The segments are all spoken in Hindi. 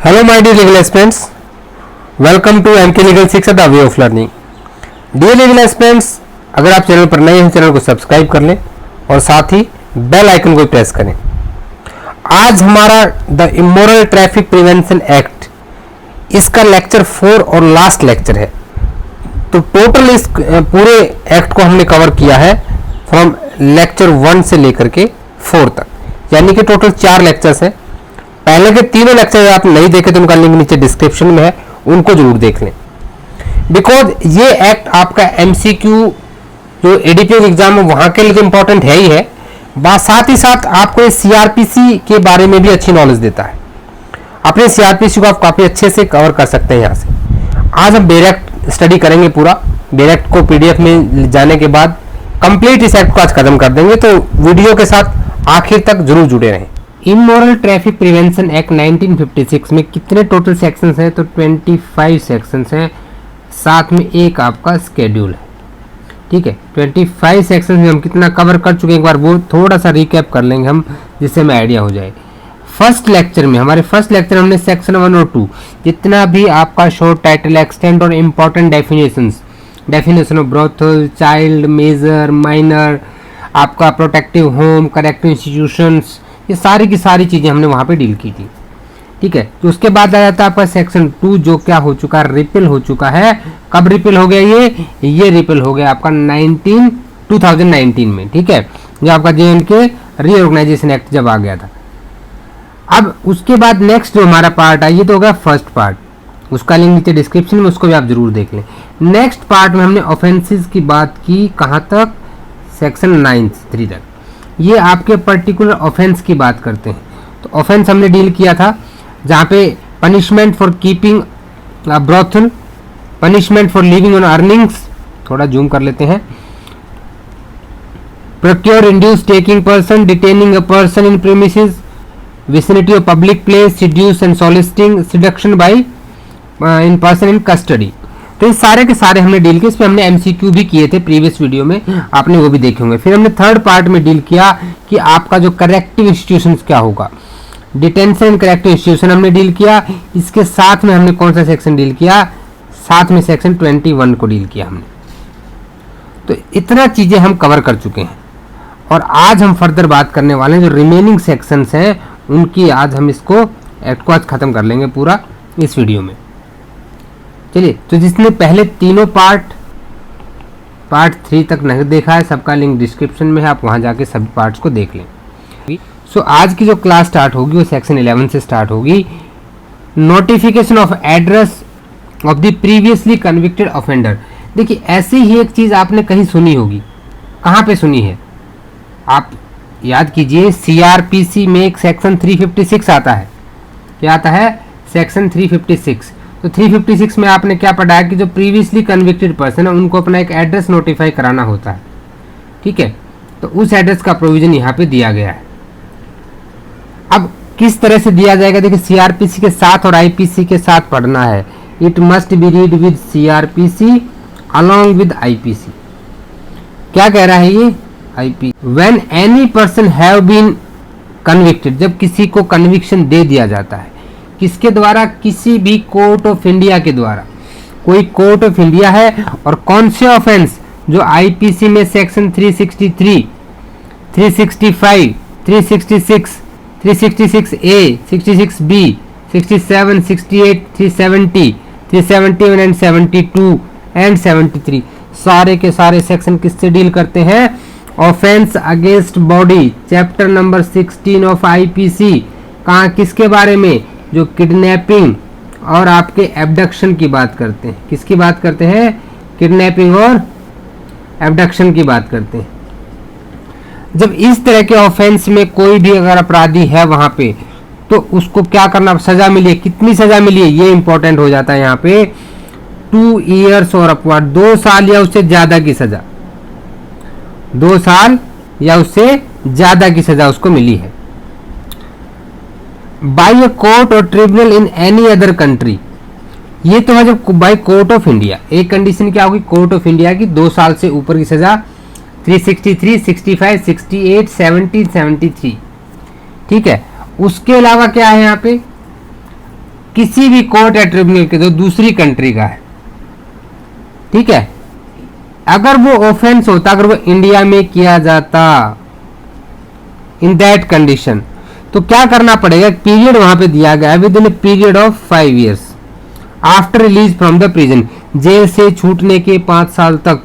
Hello my dear legal aspirants, welcome to MK legal 6 the way of learning. Dear legal aspirants, अगर आप चैनल पर नए हैं चैनल को सब्सक्राइब कर लें और साथ ही बेल आइकन को प्रेस करें। आज हमारा the immoral traffic prevention act, इसका लेक्चर 4 और लास्ट लेक्चर है। तो टोटल इस पूरे एक्ट को हमने कवर किया है फ्रॉम लेक्चर 1 से लेकर के 4 तक, यानी कि टोटल 4 लेक्चर्स हैं। पहले के तीनों लेक्चर आप नहीं देखे तो उनका लिंक नीचे डिस्क्रिप्शन में है, उनको जरूर देख लें। बिकॉज ये एक्ट आपका एमसीक्यू जो एडीपीएस एग्जाम है वहां के लिए इंपॉर्टेंट है ही है, साथ ही साथ आपको सीआरपीसी के बारे में भी अच्छी नॉलेज देता है। अपने सीआरपीसी को आप काफी अच्छे से कवर कर सकते हैं यहाँ से। आज हम बेरेक्ट स्टडी करेंगे पूरा। बेरेक्ट को पीडीएफ में जाने के बाद कंप्लीट इस एक्ट को आज खत्म कर देंगे, तो वीडियो के साथ आखिर तक जरूर जुड़े रहें। इमोरल ट्रैफिक प्रिवेंशन एक्ट 1956 में कितने टोटल सेक्शंस हैं? तो 25 सेक्शंस हैं, साथ में एक आपका स्केड्यूल है। ठीक है, 25 सेक्शंस में हम कितना कवर कर चुके हैं, एक बार वो थोड़ा सा रिकैप कर लेंगे हम, जिससे हमें आइडिया हो जाए। फर्स्ट लेक्चर में हमने सेक्शन 1 और 2 जितना भी आपका शॉर्ट टाइटल, एक्सटेंट और important definition of brothel, child, major, minor, आपका प्रोटेक्टिव होम, करेक्टिव इंस्टीट्यूशंस, ये सारी की सारी चीज़ें हमने वहाँ पे डील की थी। ठीक है, तो उसके बाद आ जाता है आपका सेक्शन 2, जो क्या हो चुका है, रिपील हो चुका है। कब रिपील हो गया? ये रिपील हो गया आपका 2019 में। ठीक है, जो आपका जे.एंड.के रीऑर्गेनाइजेशन एक्ट जब आ गया था। अब उसके बाद नेक्स्ट जो हमारा पार्ट है, ये तो हो गया फर्स्ट पार्ट, उसका लिंक नीचे डिस्क्रिप्शन में, उसको भी आप जरूर देख लें। नेक्स्ट पार्ट में हमने ऑफेंसेस की बात की, कहाँ तक? सेक्शन 9(3) तक। ये आपके पर्टिकुलर ऑफेंस की बात करते हैं। तो ऑफेंस हमने डील किया था, जहाँ पे punishment for keeping brothel, punishment for living on earnings, थोड़ा जूम कर लेते हैं, procure, induce, taking person, detaining a person in premises, vicinity of public place, seduce and soliciting seduction by in person in custody. तो ये सारे के सारे हमने डील किए। इस पे हमने एमसीक्यू भी किए थे प्रीवियस वीडियो में, आपने वो भी देखे होंगे। फिर हमने थर्ड पार्ट में डील किया कि आपका जो करेक्टिव इंस्टीट्यूशंस क्या होगा, डिटेंशन एंड करेक्टिव इंस्टीट्यूशन हमने डील किया। इसके साथ में हमने कौन सा सेक्शन डील किया? साथ में सेक्शन 21 को डील किया हमने। तो इतना चीजें हम कवर कर चुके हैं, और आज हम फर्दर बात करने वाले हैं जो रिमेनिंग सेक्शंस हैं उनकी। आज हम इसको एक्ट को आज खत्म कर लेंगे पूरा इस वीडियो में। चलिए, तो जिसने पहले तीनों पार्ट 3 तक नहीं देखा है, सबका लिंक डिस्क्रिप्शन में है, आप वहां जाके सभी पार्ट्स को देख लें। सो आज की जो क्लास स्टार्ट होगी वो सेक्शन 11 से स्टार्ट होगी। Notification of address of the previously convicted offender. देखिए, ऐसी ही एक चीज आपने कहीं सुनी होगी। कहाँ पे सुनी है? आप याद कीजिए, सीआरपीसी में एक सेक्शन 356 आता है। क्या आता है? सेक्शन 356। तो 356 में आपने क्या पढ़ा है कि जो प्रीवियसली कन्विक्टेड पर्सन है उनको अपना एक एड्रेस नोटिफाई कराना होता है। ठीक है, तो उस एड्रेस का प्रोविजन यहाँ पे दिया गया है। अब किस तरह से दिया जाएगा? देखिए, सीआरपीसी के साथ और आईपीसी के साथ पढ़ना है। It must be read with CrPC along with IPC. क्या कह रहा है ये? IP when any person have been convicted, जब किसी को कन्विक्शन दे दिया जाता है, किसके द्वारा? किसी भी कोर्ट ऑफ इंडिया के द्वारा। कोई कोर्ट ऑफ इंडिया है, और कौन से ऑफेंस? जो आईपीसी में section 363, 365, 366, 366A, 66B, 67, 68, 370, 371 and 72 and 73, सारे के सारे सेक्शन किससे डील करते हैं? Offence against body, chapter number 16 of IPC. कहाँ, किसके बारे में? जो किडनैपिंग और आपके एब्डक्शन की बात करते हैं। किसकी बात करते हैं? किडनैपिंग और एब्डक्शन की बात करते हैं। जब इस तरह के ऑफेंस में कोई भी अगर अपराधी है वहां पे, तो उसको क्या करना? सजा मिली है। कितनी सजा मिली है ये इंपॉर्टेंट हो जाता है यहाँ पे। 2 ईयर्स और अपवर्ड, 2 साल या उससे ज्यादा की सजा, 2 साल या उससे ज्यादा की सजा उसको मिली है। बाई अ कोर्ट और tribunal in any other country, ये तो है जब बाई कोर्ट ऑफ इंडिया। एक कंडीशन क्या होगी? कोर्ट ऑफ इंडिया की 2 साल से ऊपर की सजा। 363, 65, 68, 70, 73। ठीक है, उसके अलावा क्या है यहाँ पे? किसी भी कोर्ट या ट्रिब्यूनल के जो दूसरी कंट्री का है, ठीक है, अगर वो ऑफेंस होता, अगर वो इंडिया में किया जाता, इन दैट कंडीशन, तो क्या करना पड़ेगा, पीरियड वहां पे दिया गया है, within period of 5 years after release from the prison, jail से छूटने के 5 साल तक,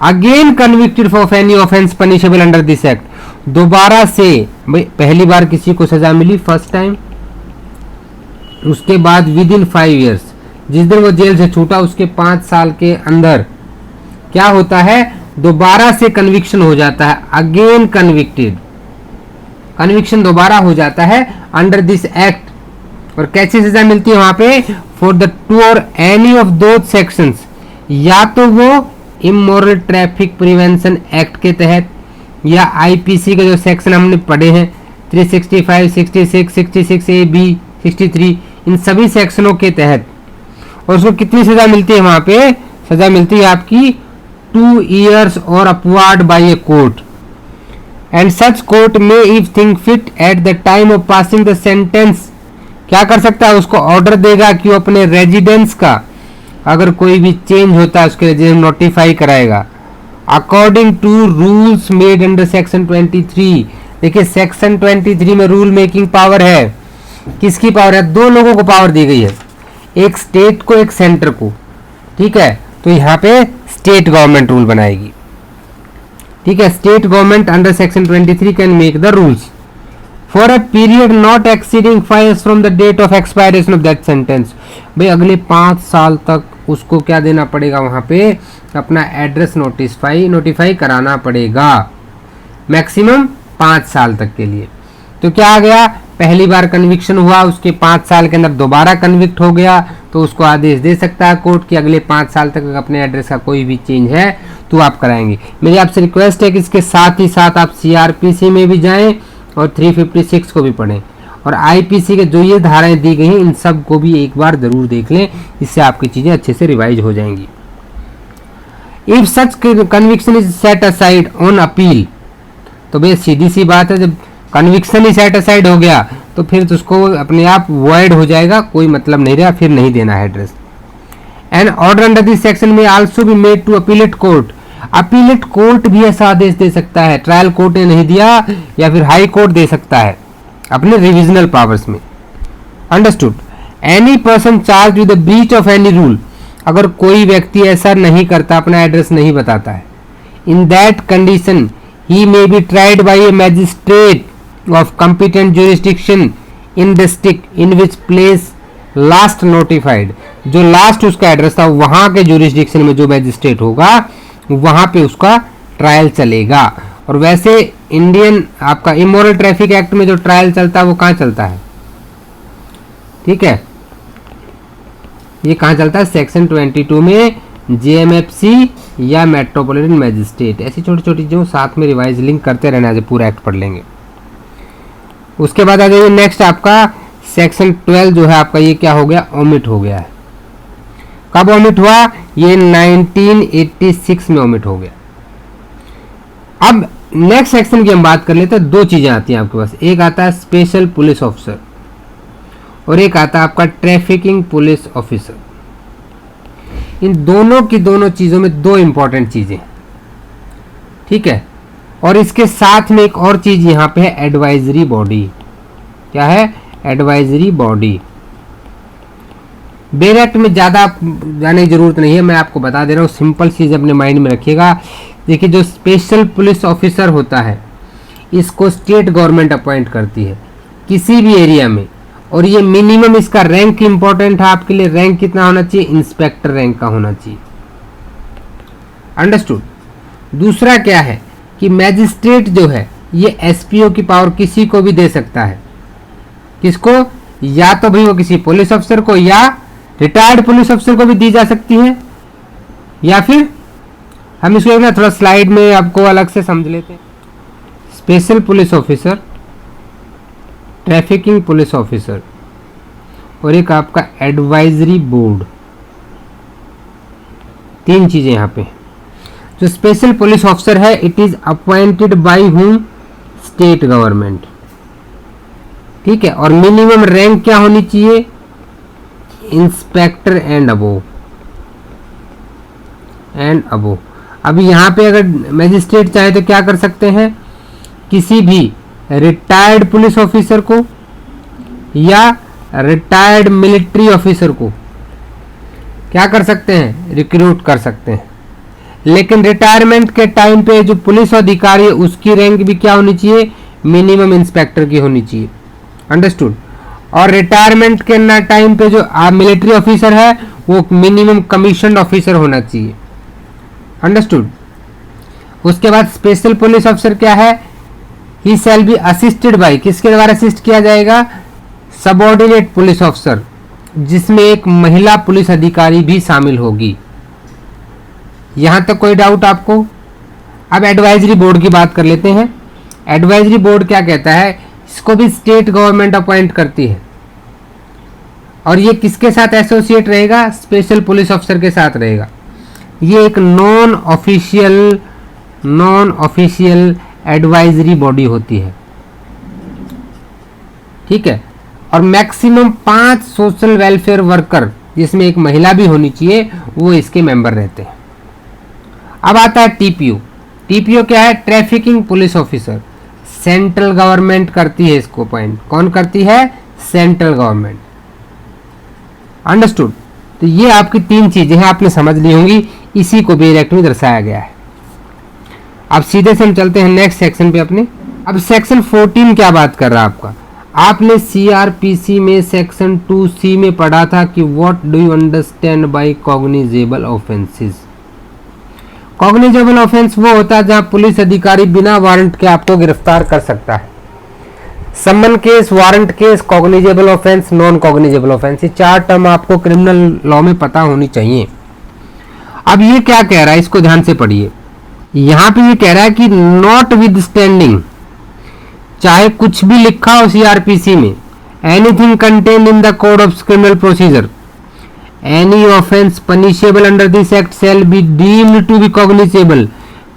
again convicted of any offence punishable under this act, दोबारा से, भाई पहली बार किसी को सजा मिली फर्स्ट टाइम, उसके बाद विद इन 5 years, जिस दिन वो जेल से छूटा उसके 5 साल के अंदर क्या होता है, दोबारा से कन्विक्शन हो जाता है, अगेन कन्विक्टेड, कन्विक्शन दोबारा हो जाता है अंडर दिस एक्ट, और कैसी सजा मिलती है वहां पे, for the 2 or any of those sections, या तो वो इमोरल ट्रैफिक प्रिवेंशन एक्ट के तहत, या आईपीसी के जो सेक्शन हमने पढ़े हैं 365, 66, 66 ए बी 63, इन सभी सेक्शनों के तहत, और उसको कितनी सजा मिलती है वहां पे, सजा मिलती है आपकी 2 years और upward by a court, and such court में if think fit at the time of passing the sentence, क्या कर सकता है, उसको ऑर्डर देगा कि वो अपने रेजिडेंस का अगर कोई भी चेंज होता है उसके लिए नोटिफाई कराएगा, according to rules made under section 23। देखिए सेक्शन 23 में रूल मेकिंग पावर है, किसकी पावर है, 2 लोगों को पावर दी गई है, एक स्टेट को एक सेंटर को, ठीक है, तो यहाँ पे स्टेट गवर्नमेंट रूल बनाएगी, ठीक है, state government under section 23 can make the rules for a period not exceeding 5 years from the date of expiration of that sentence, भाई अगले 5 साल तक उसको क्या देना पड़ेगा, वहां पे अपना एड्रेस नोटिफाई कराना पड़ेगा, मैक्सिमम 5 साल तक के लिए। तो क्या आ गया, पहली बार कन्विक्शन हुआ, उसके 5 साल के अंदर दोबारा कन्विक्ट हो गया, तो उसको आदेश दे सकता है कोर्ट कि अगले 5 साल तक अपने एड्रेस का कोई भी चेंज है तो आप कराएंगे। मेरी आपसे रिक्वेस्ट है कि इसके साथ ही साथ आप सीआरपीसी में भी जाएं और 356 को भी पढ़ें, और आईपीसी के जो ये धाराएं दी गई हैं इन सब को भी एक बार जरूर देख लें, इससे आपकी चीजें अच्छे से रिवाइज हो जाएंगी। If such conviction is set aside on appeal, तो भाई सीधी सी बात है, जब कन्विक्शन ही सेट असाइड हो गया तो फिर तो उसको अपने आप वॉइड हो जाएगा, कोई मतलब नहीं रहा, फिर नहीं देना है address. And order under this section में also be made to appellate court, appellate court भी ऐसा आदेश दे सकता है, ट्रायल कोर्ट ने नहीं दिया या फिर हाई कोर्ट दे सकता है अपने रिविजनल पावर्स में। Understood. Any person charge with the breach of any rule, अगर कोई व्यक्ति ऐसा नहीं करता, अपना एड्रेस नहीं बताता है, in that condition he may be tried bye A magistrate of competent jurisdiction in district in which place last notified, जो लास्ट उसका एड्रेस था वहां के jurisdiction में जो मैजिस्ट्रेट होगा वहां पे उसका ट्रायल चलेगा। और वैसे इंडियन आपका इमोरल ट्रैफिक एक्ट में जो ट्रायल चलता है वो कहाँ चलता है, ठीक है, ये कहाँ चलता है, सेक्शन 22 में जेएमएफसी या मेट्रोपॉलिटन मैजिस्ट्रेट, ऐसी छोटी छोटी चीजों साथ में रिवाइज लिंक करते रहना, आज पूरा एक्ट पढ़ लेंगे। उसके बाद आ जाइए नेक्स्ट आपका सेक्शन 12 जो है आपका, ये क्या हो गया, ओमिट हो गया है। कब ओमिट हुआ, ये 1986 में ओमिट हो गया। अब नेक्स्ट सेक्शन की हम बात कर लेते हैं, 2 चीजें आती हैं आपके पास, एक आता है स्पेशल पुलिस ऑफिसर और एक आता है आपका ट्रैफिकिंग पुलिस ऑफिसर। इन दोनों की दोनों चीजों में 2 इंपॉर्टेंट चीजें, ठीक है, और इसके साथ में एक और चीज यहां पे है, एडवाइजरी बॉडी। क्या है, एडवाइजरी बॉडी। बेल एक्ट में ज्यादा जाने की जरूरत नहीं है, मैं आपको बता दे रहा हूँ, सिंपल चीज अपने माइंड में रखिएगा। देखिए जो स्पेशल पुलिस ऑफिसर होता है इसको स्टेट गवर्नमेंट अपॉइंट करती है किसी भी एरिया में, और ये मिनिमम इसका रैंक इंपॉर्टेंट है आपके लिए, रैंक कितना होना चाहिए, इंस्पेक्टर रैंक का होना चाहिए। अंडरस्टूड। दूसरा क्या है कि मैजिस्ट्रेट जो है ये एसपीओ की पावर किसी को भी दे सकता है, किसको, या तो भाई वो किसी पुलिस अफसर को या रिटायर्ड पुलिस अफसर को भी दी जा सकती है, या फिर हम इसको ना थोड़ा स्लाइड में आपको अलग से समझ लेते हैं। Special police officer, trafficking police officer और एक आपका एडवाइजरी बोर्ड, 3 चीजें यहां पे। जो स्पेशल पुलिस ऑफिसर है it is appointed by whom, state government, ठीक है, और मिनिमम रैंक क्या होनी चाहिए, इंस्पेक्टर एंड अबो। अभी यहाँ पे अगर मैजिस्ट्रेट चाहे तो क्या कर सकते हैं, किसी भी रिटायर्ड पुलिस ऑफिसर को या रिटायर्ड मिलिट्री ऑफिसर को क्या कर सकते हैं, रिक्रूट कर सकते हैं। लेकिन रिटायरमेंट के टाइम पे जो पुलिस अधिकारी है उसकी रैंक भी क्या होनी चाहिए, मिनिमम इंस्पेक्टर की होनी चाहिए। अंडरस्टूड। और रिटायरमेंट के टाइम पे जो मिलिट्री ऑफिसर है वो मिनिमम कमीशन ऑफिसर होना चाहिए। अंडरस्टूड। उसके बाद स्पेशल पुलिस ऑफिसर क्या है, he shall be assisted by, किसके द्वारा असिस्ट किया जाएगा, सबऑर्डिनेट पुलिस ऑफिसर, जिसमें एक महिला पुलिस अधिकारी भी शामिल होगी। यहां तक कोई डाउट आपको? अब एडवाइजरी बोर्ड की बात कर लेते हैं। एडवाइजरी बोर्ड क्या कहता है, इसको भी स्टेट गवर्नमेंट अपॉइंट करती है और ये किसके साथ एसोसिएट रहेगा, स्पेशल पुलिस ऑफिसर के साथ रहेगा। ये एक नॉन ऑफिशियल एडवाइजरी बॉडी होती है, ठीक है। और मैक्सिमम 5 सोशल वेलफेयर वर्कर, जिसमें एक महिला भी होनी चाहिए, वो इसके मेंबर रहते हैं। अब आता है टीपीओ। टीपीओ क्या है, trafficking police officer. Central government करती है इसको अपॉइंट। कौन करती है, सेंट्रल गवर्नमेंट। अंडरस्टूड। तो ये आपकी 3 चीजें हैं, आपने समझ ली होंगी, इसी को बेल एक्ट में दर्शाया गया है। अब सीधे से हम चलते हैं नेक्स्ट सेक्शन पे अपने। अब सेक्शन 14 क्या बात कर रहा है आपका, आपने सीआरपीसी में सेक्शन 2C में पढ़ा था कि what do you understand by cognizable offences. Cognizable offence वो होता है जहां पुलिस अधिकारी बिना वारंट के आपको गिरफ्तार कर सकता है। Summon case, warrant case, cognizable offence, non cognizable offence, ये 4 टर्म आपको क्रिमिनल लॉ में पता होनी चाहिए। अब ये क्या कह रहा है, इसको ध्यान से पढ़िए। यहां पे ये कह रहा है कि नॉट विद स्टैंडिंग, चाहे कुछ भी लिखा हो सीआरपीसी में, anything contained in the code of criminal procedure, any offence punishable under this act shall be deemed to be cognizable.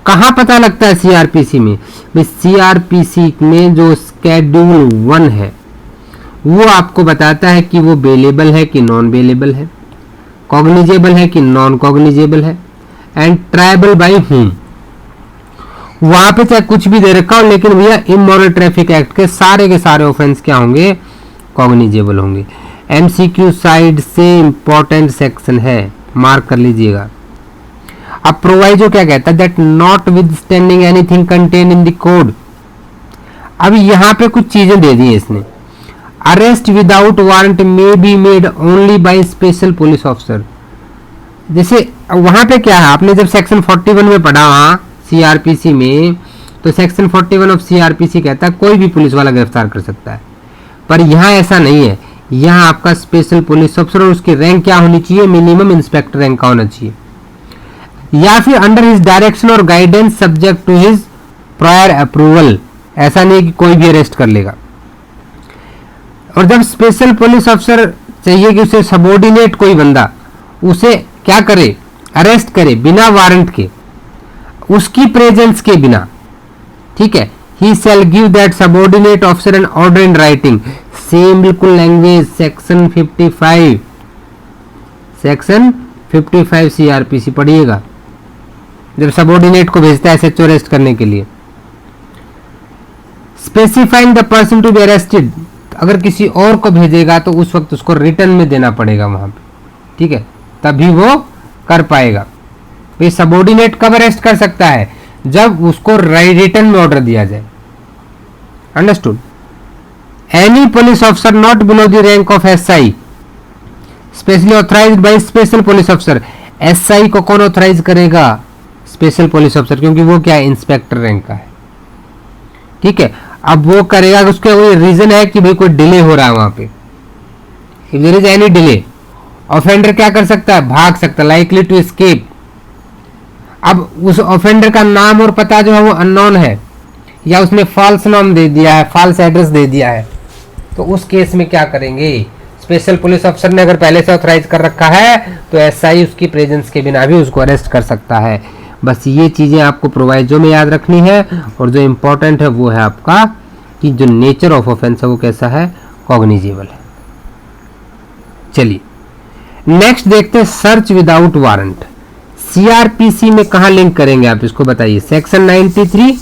कहां पता लगता है सीआरपीसी में, सीआरपीसी में जो शेड्यूल 1 है वो आपको बताता है कि वो बेलेबल है कि नॉन बेलेबल है, कॉग्निजेबल है कि नॉन कॉग्निजेबल है, एंड ट्रायबल बाय हुम। वहां पे चाहे कुछ भी दे रखा हो, लेकिन भैया इमोरल ट्रैफिक एक्ट के सारे ऑफेंस क्या होंगे, कॉग्निजेबल होंगे। एमसीक्यू साइड से इंपॉर्टेंट सेक्शन है, मार्क कर लीजिएगा। अब प्रोवाइजो क्या कहता है, that not with standing anything contain in the code. अब यहां पे कुछ चीजें दे दी है इसने। Arrest without warrant may be made only by special police officer. जैसे वहां पे क्या है, आपने जब सेक्शन 41 में पढ़ा वहां सीआरपीसी में, तो सेक्शन 41 ऑफ सीआरपीसी कहता है कोई भी पुलिस वाला गिरफ्तार कर सकता है, पर यहां ऐसा नहीं है। यहां आपका स्पेशल पुलिस ऑफिसर और उसकी रैंक क्या होनी चाहिए, मिनिमम इंस्पेक्टर रैंक का होना चाहिए, या फिर अंडर हिज डायरेक्शन और guidance subject to his prior approval. ऐसा नहीं कि कोई भी अरेस्ट कर लेगा। और जब स्पेशल पुलिस ऑफिसर चाहिए कि उसे सबॉर्डिनेट कोई बंदा उसे क्या करे, अरेस्ट करे बिना वारंट के, उसकी प्रेजेंस के बिना, ठीक है। He shall give that subordinate officer an order in writing. Same बिल्कुल लैंग्वेज, सेक्शन 55 सीआरपीसी पढ़िएगा, जब सबॉर्डिनेट को भेजता है एसएचओ अरेस्ट करने के लिए। Specifying the person to be arrested, अगर किसी और को भेजेगा तो उस वक्त उसको रिटर्न में देना पड़ेगा वहां पे, ठीक है, तभी वो कर पाएगा। भाई सबॉर्डिनेट कब अरेस्ट कर सकता है, जब उसको रिटर्न में ऑर्डर दिया जाए। Understood. Any police officer not below the rank of SI specially authorised by special police officer. SI को कौन ऑथराइज करेगा, स्पेशल पुलिस ऑफिसर, क्योंकि वो क्या है, इंस्पेक्टर रैंक का है, ठीक है। अब वो करेगा, उसका वो रीजन है कि भाई कोई डिले हो रहा है वहां पे। If there is any delay, offender क्या कर सकता है, भाग सकता है, लाइकली टू एस्केप। अब उस ऑफेंडर का नाम और पता जो है वो अननोन है, या उसने फॉल्स नाम दे दिया है, फॉल्स एड्रेस दे दिया है, तो उस केस में क्या करेंगे, स्पेशल पुलिस ऑफिसर ने अगर पहले से ऑथराइज कर रखा है तो एसआई उसकी प्रेजेंस के बिना भी उसको अरेस्ट कर सकता है। बस ये चीजें आपको प्रोवाइजो में याद रखनी है। और जो इंपॉर्टेंट है वो है आपका कि जो नेचर ऑफ ऑफेंस है वो कैसा है, कॉग्निजेबल है। चलिए नेक्स्ट देखते हैं सर्च विदाउट वारंट। सीआरपीसी में कहां लिंक करेंगे आप, इसको बताइए। सेक्शन 93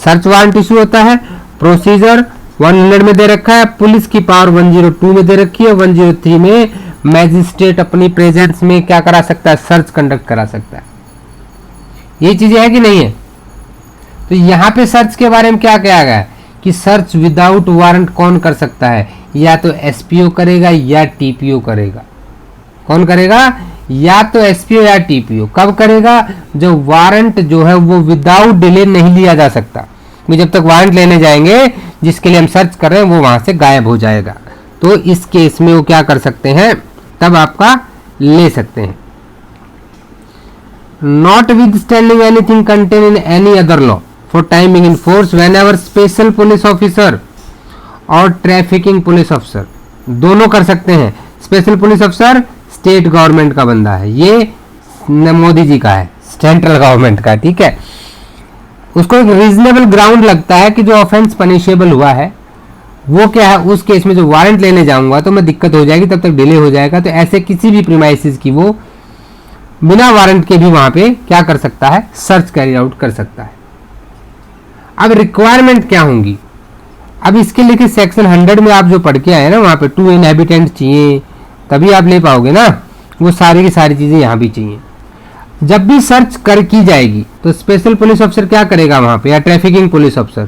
सर्च वारंट इशू होता है, प्रोसीजर 100 में दे रखा है, पुलिस की पावर 102 में दे रखी है, 103 में मैजिस्ट्रेट अपनी प्रेजेंस में क्या करा सकता है, सर्च कंडक्ट करा सकता है। ये चीजें है कि नहीं है? तो यहां पे सर्च के बारे में क्या कहा गया है कि सर्च विदाउट वारंट कौन कर सकता है, या तो एसपीओ करेगा या टीपीओ करेगा। कौन करेगा? या तो एसपीओ या टीपीओ। कब करेगा? जो वारंट जो है वो विदाउट डिले नहीं लिया जा सकता। जब तक वारंट लेने जाएंगे जिसके लिए हम सर्च कर रहे हैं वो वहां से गायब हो जाएगा, तो इस केस में वो क्या कर सकते हैं, तब आपका ले सकते हैं। Not with standing anything contain in any other law for timing in force when ever special police officer और ट्रैफिकिंग पुलिस अफसर दोनों कर सकते हैं। स्पेशल पुलिस अफसर स्टेट गवर्नमेंट का बंदा है, ये मोदी जी का है, सेंट्रल गवर्नमेंट का, ठीक है। उसको एक रीजनेबल ग्राउंड लगता है कि जो ऑफेंस पनिशेबल हुआ है वो क्या है, उस केस में जो वारंट लेने जाऊंगा तो मैं दिक्कत हो जाएगी, तब तक डिले हो जाएगा। तो ऐसे किसी भी प्रीमाइसिस की वो बिना वारंट के भी वहां पे क्या कर सकता है, सर्च कैरी आउट कर सकता है। अब रिक्वायरमेंट क्या होंगी, अब इसके लिए सेक्शन 100 में आप जो पढ़ के आए ना, वहां पे 2 इनहैबिटेंट चाहिए, तभी आप ले पाओगे ना। वो सारी की सारी चीजें यहां भी चाहिए। जब भी सर्च कर की जाएगी तो स्पेशल पुलिस ऑफिसर क्या करेगा वहां पे, या ट्रैफिकिंग पुलिस ऑफिसर,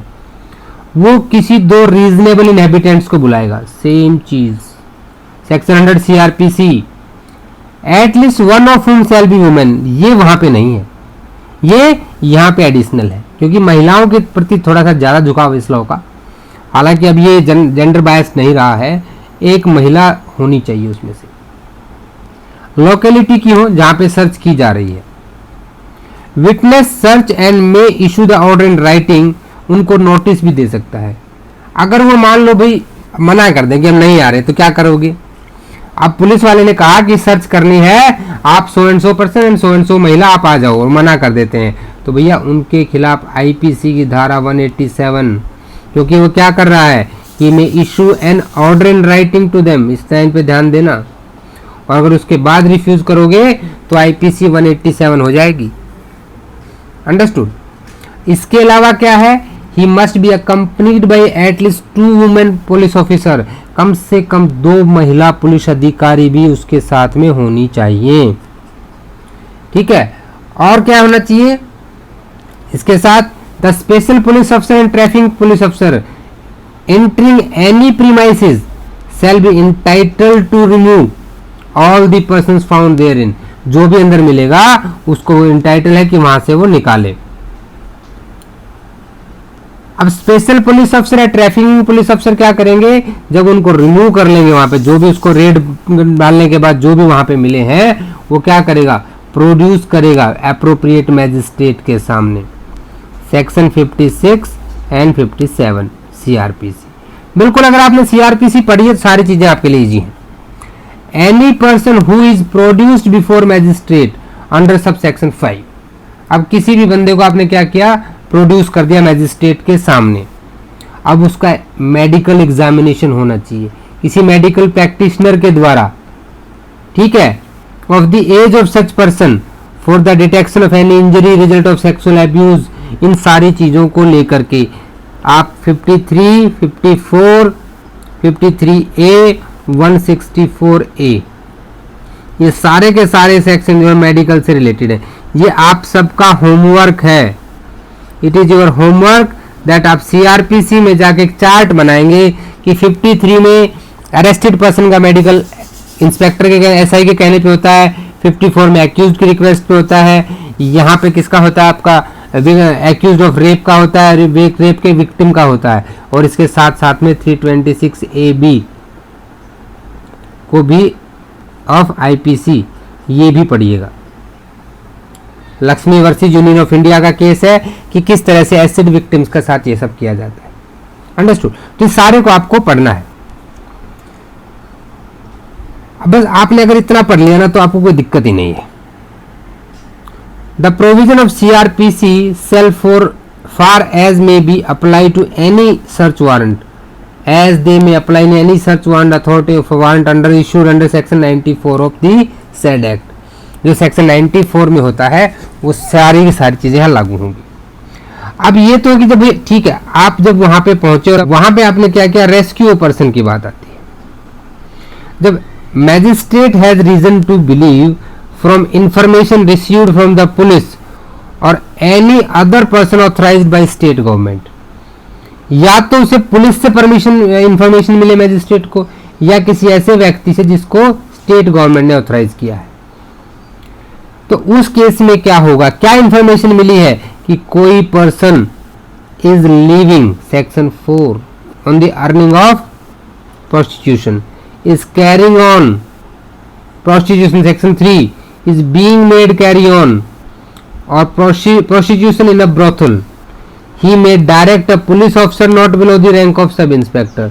वो किसी 2 रीजनेबल इनहैबिटेंट्स को बुलाएगा। सेम चीज section 100 CrPC, at least one of हुम शैल बी वुमेन, ये वहां पे नहीं है, ये यहां पे एडिशनल है, क्योंकि महिलाओं के प्रति थोड़ा सा ज्यादा झुकाव इस लॉ का। हालांकि अब ये जेंडर बायस नहीं रहा है, एक महिला होनी चाहिए उसमें से, लोकेलिटी की हो जहां पे सर्च की जा रही है। Witness search and may issue the order in writing, उनको नोटिस भी दे सकता है। अगर वो मान लो भाई मना कर दें कि हम नहीं आ रहे, तो क्या करोगे? अब पुलिस वाले ने कहा कि सर्च करनी है, आप 100 पर्सन एंड 100 महिला आप आ जाओ, और मना कर देते हैं, तो भैया उनके खिलाफ आईपीसी की धारा 187, क्योंकि वो क्या कर रहा है कि मैं issue an order in writing to them, इस लाइन पे ध्यान देना। और अगर उसके बाद रिफ्यूज करोगे तो आईपीसी 187 हो जाएगी। अंडरस्टूड? इसके अलावा क्या है, he must be accompanied by at least 2 women police officer, कम से कम 2 महिला पुलिस अधिकारी भी उसके साथ में होनी चाहिए, ठीक है। और क्या होना चाहिए इसके साथ, द स्पेशल पुलिस अफसर एंड ट्रैफिक पुलिस अफसर entering any premises shall be entitled to remove all the persons found therein, जो भी अंदर मिलेगा उसको वो इंटाइटल है कि वहां से वो निकाले। अब स्पेशल पुलिस अफसर या ट्रैफिकिंग पुलिस अफसर क्या करेंगे, जब उनको रिमूव कर लेंगे वहां पे, जो भी उसको रेड डालने के बाद जो भी वहां पे मिले हैं, वो क्या करेगा, प्रोड्यूस करेगा एप्रोप्रिएट मैजिस्ट्रेट के सामने। Section 56 and 57 CrPC. बिल्कुल, अगर आपने सीआरपीसी पढ़ी है तो सारी चीजें आपके लिए इजी हैं। Any person who is produced before magistrate under sub section 5, अब किसी भी बंदे को आपने क्या किया, प्रोड्यूस कर दिया मैजिस्ट्रेट के सामने। अब उसका मेडिकल एग्जामिनेशन होना चाहिए किसी मेडिकल प्रैक्टिशनर के द्वारा, ठीक है, of the age of such person for the detection of any injury result of sexual abuse. इन सारी चीजों को लेकर के आप 53, 54, 53A, 164A, ये सारे के सारे सेक्शन जो है मेडिकल से रिलेटेड है। ये आप सबका होमवर्क है, it is your homework that आप सीआरपीसी में जाके एक चार्ट बनाएंगे कि 53 में अरेस्टेड पर्सन का मेडिकल इंस्पेक्टर के एसआई के कहने पे होता है, 54 में एक्यूज्ड की रिक्वेस्ट पे होता है, यहाँ पे किसका होता है, आपका एक्यूज्ड ऑफ रेप का होता है, रेप के विक्टिम का होता है, और इसके साथ साथ में 326AB को भी ऑफ आईपीसी, ये भी पढ़िएगा। Lakshmi versus union of India का केस है कि किस तरह से एसिड विक्टिम्स के साथ ये सब किया जाता है। अंडरस्टूड? तो इस सारे को आपको पढ़ना है। अब बस आपने अगर इतना पढ़ लिया ना तो आपको कोई दिक्कत ही नहीं है। The provision of CrPC shall for far as may be apply to any search warrant as they may apply in any such warrant authority of a warrant under issued under section 94 of the said act। जो सेक्शन 94 में होता है वो सारी की सारी चीजें यहाँ लागू होंगी। अब ये तो कि जब ठीक है, आप जब वहां पे पहुंचे और वहां पे आपने क्या किया, रेस्क्यू पर्सन की बात आती है। जब magistrate has reason to believe from information received from the police और any other person authorised by state government, या तो उसे पुलिस से परमिशन इंफॉर्मेशन मिले मैजिस्ट्रेट को, या किसी ऐसे व्यक्ति से जिसको स्टेट गवर्नमेंट ने ऑथराइज किया है, तो उस केस में क्या होगा, क्या इंफॉर्मेशन मिली है कि कोई person is living section 4 on the earning of prostitution, is carrying on prostitution section 3, is being made carry on और prostitution in a brothel, he may direct a police officer not below the rank of sub inspector.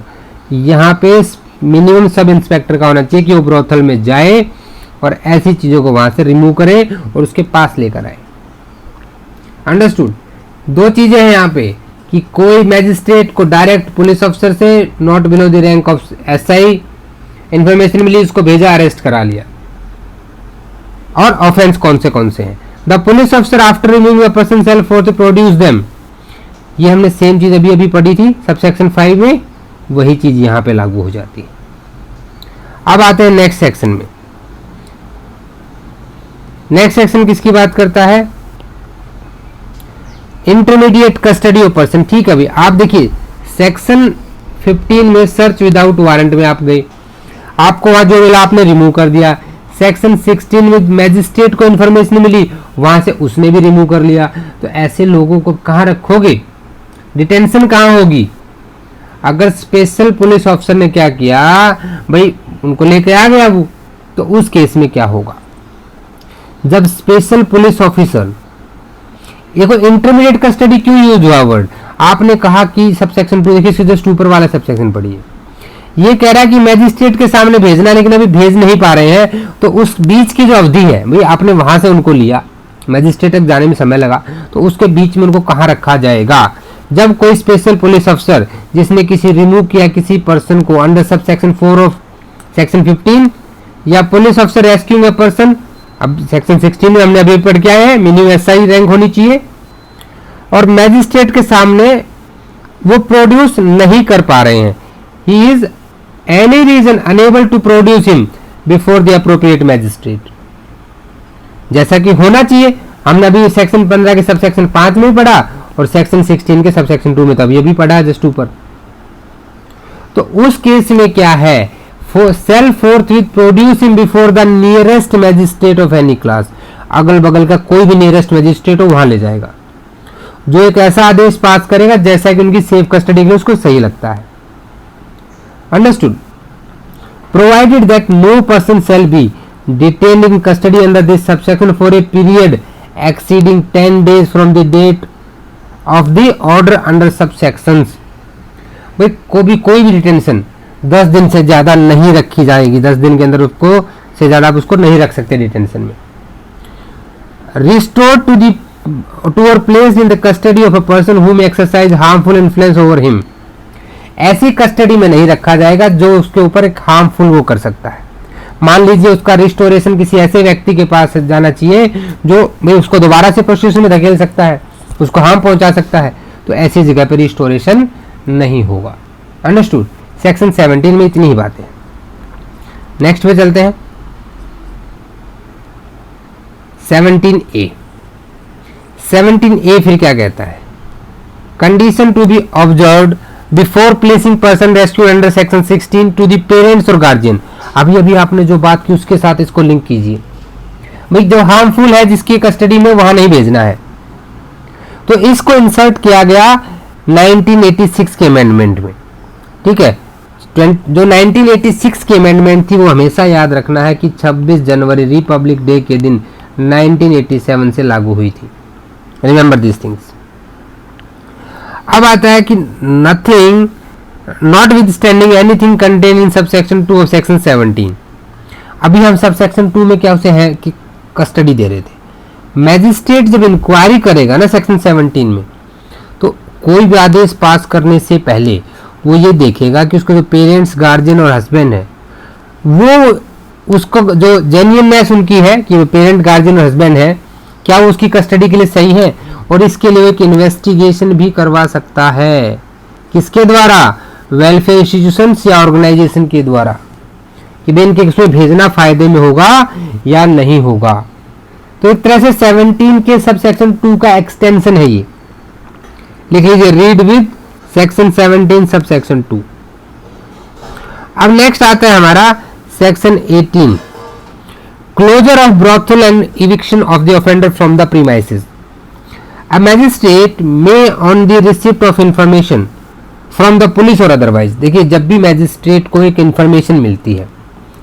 यहाँ पे मिनिमम सब इंस्पेक्टर का होना चाहिए कि वो ब्रोथल में जाए और ऐसी चीजों को वहां से रिमूव करे और उसके पास लेकर आए। अंडरस्टूड? दो चीजें हैं यहाँ पे कि कोई मैजिस्ट्रेट को डायरेक्ट पुलिस ऑफिसर से not below the rank of SI information मिली, उसको भेजा, अरेस्ट करा लिया। और ऑफेंस कौन से हैं? The police officer after removing a person shall for to produce them, ये हमने सेम चीज अभी पढ़ी थी सबसेक्शन 5 में, वही चीज यहां पे लागू हो जाती है। अब आते हैं नेक्स्ट सेक्शन में। नेक्स्ट सेक्शन किसकी बात करता है? Intermediate custody of person. ठीक है, अभी आप देखिए सेक्शन 15 में सर्च विदाउट वारंट में आप गए, आपको वहां जो मिला आपने रिमूव कर दिया। सेक्शन 16 में मैजिस्ट्रेट को इंफॉर्मेशन मिली, वहां से उसने भी रिमूव कर लिया। तो ऐसे लोगों को कहां रखोगे? डिटेंशन कहां होगी? अगर स्पेशल पुलिस ऑफिसर ने क्या किया, भाई उनको लेके आ गया वो, तो उस केस में क्या होगा? जब स्पेशल पुलिस ऑफिसर, देखो इंटरमीडिएट कस्टडी क्यों यूज हुआ वर्ड, आपने कहा कि सबसेक्शन 2 देखिए जस्ट ऊपर वाला सबसेक्शन पढ़िए, ये कह रहा है कि मैजिस्ट्रेट के सामने भेजना, लेकिन अभी भेज नहीं पा रहे हैं, तो उस बीच की जो अवधि है, भाई आपने वहां से उनको लिया, मैजिस्ट्रेट तक जाने में समय लगा, तो उसके बीच में उनको कहां रखा जाएगा? जब कोई स्पेशल पुलिस अफसर जिसने किसी रिमूव किया किसी पर्सन को under sub section 4 of section 15, या पुलिस अफसर रेस्क्यूइंग अ पर्सन, अब सेक्शन 16 में हमने अभी पढ़ के आए हैं मिनिमम SI रैंक होनी चाहिए, और मैजिस्ट्रेट के सामने वो प्रोड्यूस नहीं कर पा रहे हैं, he is any reason unable to produce him before the appropriate magistrate, जैसा कि होना चाहिए। हमने अभी सेक्शन 15 के सब सेक्शन 5 में पढ़ा और सेक्शन 16 के सब सेक्शन 2 में, तो अभी पढ़ा है जस्ट ऊपर। तो उस केस में क्या है, shall forthwith produce him before the nearest magistrate of any class, अगल बगल का कोई भी नियरेस्ट मैजिस्ट्रेट हो वहां ले जाएगा, जो एक ऐसा आदेश पास करेगा जैसा कि उनकी सेफ कस्टडी के लिए उसको सही लगता है। Understood? Provided that no person shall be detained in custody under this subsection for a period exceeding 10 days from the date of the order under subsections, भाई कोई भी डिटेंशन 10 दिन से ज्यादा नहीं रखी जाएगी, 10 दिन के अंदर उसको से ज्यादा आप उसको नहीं रख सकते डिटेंशन में। Restored to or placed in the custody of a person who may exercise harmful influence over him, ऐसी कस्टडी में नहीं रखा जाएगा जो उसके ऊपर एक हार्मफुल वो कर सकता है। मान लीजिए उसका रिस्टोरेशन किसी ऐसे व्यक्ति के पास जाना चाहिए जो भाई उसको दोबारा से प्रोस्टिट्यूशन में धकेल सकता है, उसको हार्म पहुंचा सकता है, तो ऐसी जगह पर रिस्टोरेशन नहीं होगा। अंडरस्टूड? सेक्शन 17 में इतनी ही बातें। नेक्स्ट पे चलते हैं 17A। 17A फिर क्या कहता है? Condition to be observed before placing person rescue under section 16 to the parents और गार्जियन। अभी आपने जो बात की उसके साथ इसको लिंक कीजिए। भाई जो हार्मफुल है जिसकी कस्टडी में वहां नहीं भेजना है, तो इसको इंसर्ट किया गया 1986 के अमेंडमेंट में। ठीक है, जो 1986 की अमेंडमेंट थी वो हमेशा याद रखना है कि 26 जनवरी रिपब्लिक डे के दिन 1987 से लागू हुई थी। Remember this things. अब आता है कि nothing not with standing anything contain in subsection 2 of section 17। अभी हम सबसेक्शन 2 में क्या उसे है कि कस्टडी दे रहे थे। मैजिस्ट्रेट जब इंक्वायरी करेगा ना सेक्शन 17 में, तो कोई भी आदेश पास करने से पहले वो ये देखेगा कि उसको जो पेरेंट्स, गार्जियन और हस्बैंड है, वो उसको जो जेन्युइननेस उनकी है कि वो पेरेंट, गार्जियन और हस्बैंड है, क्या वो उसकी कस्टडी के लिए सही है, और इसके लिए एक इन्वेस्टिगेशन भी करवा सकता है। किसके द्वारा? वेलफेयर इंस्टीट्यूशंस या ऑर्गेनाइजेशन के द्वारा, कि भाई इनके इसमें भेजना फायदे में होगा या नहीं होगा। तो एक तरह से 17 के सब सेक्शन 2 का एक्सटेंशन है ये। लिख लीजिए, read with section 17 sub section 2। अब नेक्स्ट आता है हमारा section 18, closure of brothel and eviction of the offender from the premises. A magistrate may on the receipt of information from the police और otherwise, देखिए जब भी मैजिस्ट्रेट को एक इंफॉर्मेशन मिलती है,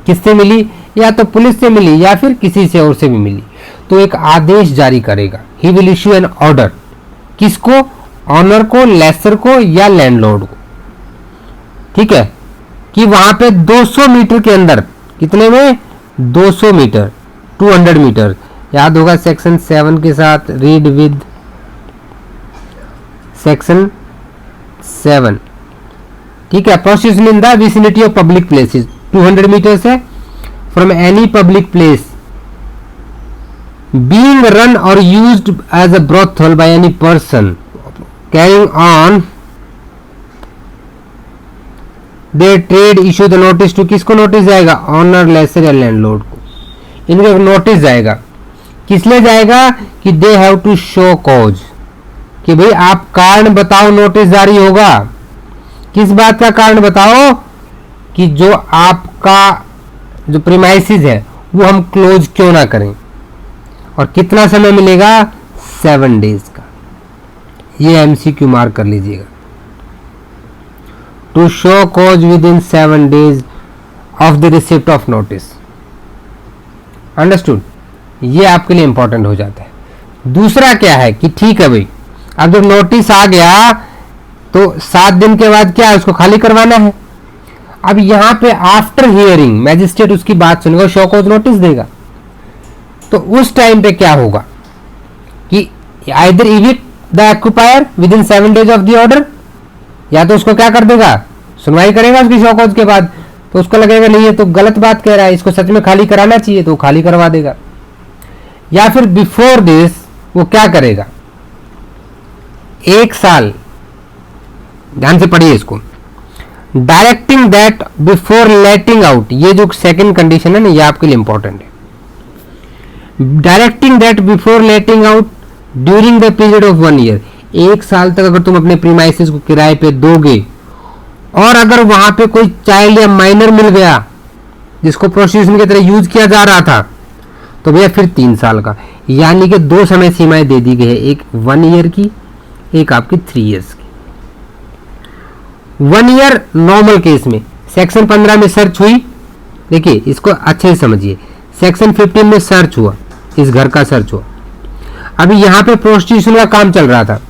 किससे मिली? या तो पुलिस से मिली या फिर किसी से और से भी मिली, तो एक आदेश जारी करेगा। He will issue an order, किसको? ऑनर को, लेसर को या लैंडलॉर्ड को, ठीक है, कि वहां पे 200 मीटर के अंदर, कितने में? 200 मीटर, 200 मीटर, याद होगा सेक्शन 7 के साथ, रीड विद सेक्शन 7, ठीक है। Prohibition in the vicinity of public places, 200 metre से from any public place being run और used as a brothel by any person carrying on their trade issue the notice to, किसको नोटिस जाएगा? ऑनर, लेसर या लैंडलॉर्ड को। इनको नोटिस जाएगा, किस लिए जाएगा? कि they have to show cause, कि भाई आप कारण बताओ, नोटिस जारी होगा। किस बात का कारण बताओ? कि जो आपका जो प्रीमाइसिस है वो हम क्लोज क्यों ना करें, और कितना समय मिलेगा? 7 डेज का। ये एमसीक्यू मार्क कर लीजिएगा, to show cause within 7 days of the receipt of notice. Understood? ये आपके लिए इंपॉर्टेंट हो जाता है। दूसरा क्या है कि ठीक है भाई, अब जब नोटिस आ गया तो 7 दिन के बाद क्या है? उसको खाली करवाना है। अब यहां पे आफ्टर हियरिंग मैजिस्ट्रेट उसकी बात सुनेगा, शो कॉज नोटिस देगा। तो उस टाइम पे क्या होगा कि either evict the occupier with in 7 days of the order, या तो उसको क्या कर देगा? सुनवाई करेगा उसकी शो कॉज के बाद, तो उसको लगेगा नहीं ये तो गलत बात कह रहा है, इसको सच में खाली कराना चाहिए, तो खाली करवा देगा। या फिर बिफोर दिस वो क्या करेगा? 1 साल, ध्यान से पढ़िए इसको, directing that before letting out, ये जो सेकंड कंडीशन है ना, ये आपके लिए इंपॉर्टेंट है। Directing that before letting out during the period of 1 year, 1 साल तक अगर तुम अपने प्रीमाइसेस को किराए पे दोगे, और अगर वहां पे कोई चाइल्ड या माइनर मिल गया जिसको प्रोस्टिट्यूशन की तरह यूज किया जा रहा था, तो भैया फिर 3 साल का, यानी कि 2 समय सीमाएं दे दी गई है, एक 1 ईयर की, एक आपकी 3 इयर्स की। 1 ईयर नॉर्मल केस में सेक्शन 15 में सर्च हुई, देखिए इसको अच्छे से समझिए, सेक्शन 15 में सर्च हुआ, इस घर का सर्च हुआ। अभी यहाँ पे प्रोस्टिट्यूशन का काम चल रहा था,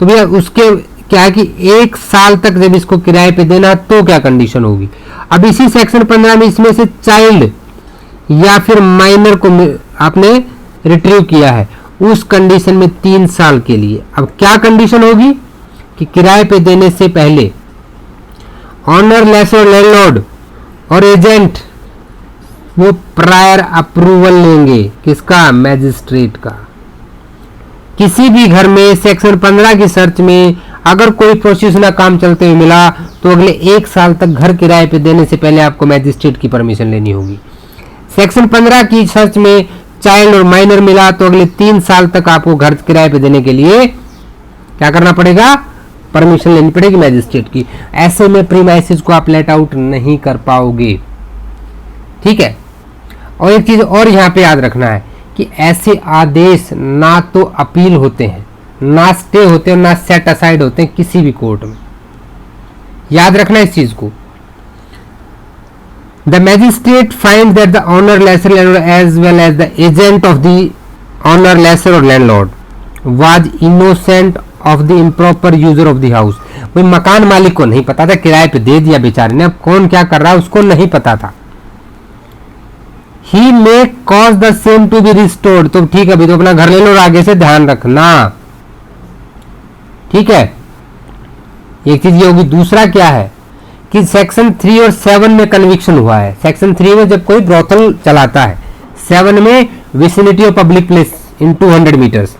तो भैया उसके क्या है कि 1 साल तक जब इसको किराए पे देना तो क्या कंडीशन होगी? अब इसी सेक्शन 15 में इसमें से चाइल्ड या फिर माइनर को आपने रिट्रीव किया है, उस कंडीशन में 3 साल के लिए। अब क्या कंडीशन होगी कि किराए पे देने से पहले ऑनर, लेसर, लैंडलॉर्ड और एजेंट वो प्रायर अप्रूवल लेंगे, किसका? मैजिस्ट्रेट का। किसी भी घर में सेक्शन 15 की सर्च में अगर कोई प्रोसीजन का काम चलते हुए मिला, तो अगले 1 साल तक घर किराए पे देने से पहले आपको मैजिस्ट्रेट की परमिशन लेनी होगी। सेक्शन 15 की सर्च में चाइल्ड और माइनर मिला, तो अगले 3 साल तक आपको घर किराए पे देने के लिए क्या करना पड़ेगा? परमिशन लेनी पड़ेगी मैजिस्ट्रेट की। ऐसे में प्रीमाइसिस को आप लेट आउट नहीं कर पाओगे, ठीक है। और एक चीज और यहां पे याद रखना है कि ऐसे आदेश ना तो अपील होते हैं, ना स्टे होते हैं, ना सेट असाइड होते हैं किसी भी कोर्ट में। याद रखना इस चीज को। The magistrate finds that the owner, lessor, landlord as well as the agent of the owner, lessor or landlord was innocent of the improper user of the house। भाई मकान मालिक को नहीं पता था, किराए पे दे दिया बेचारे ने, अब कौन क्या कर रहा है उसको नहीं पता था। He may cause the same to be restored, तो ठीक है भाई, तो अपना घर ले लो और आगे से ध्यान रखना, ठीक है। एक चीज ये होगी। दूसरा क्या है कि सेक्शन 3 और 7 में कन्विक्शन हुआ है। सेक्शन 3 में जब कोई ब्रोथल चलाता है, 7 में vicinity of public place in 200 metres,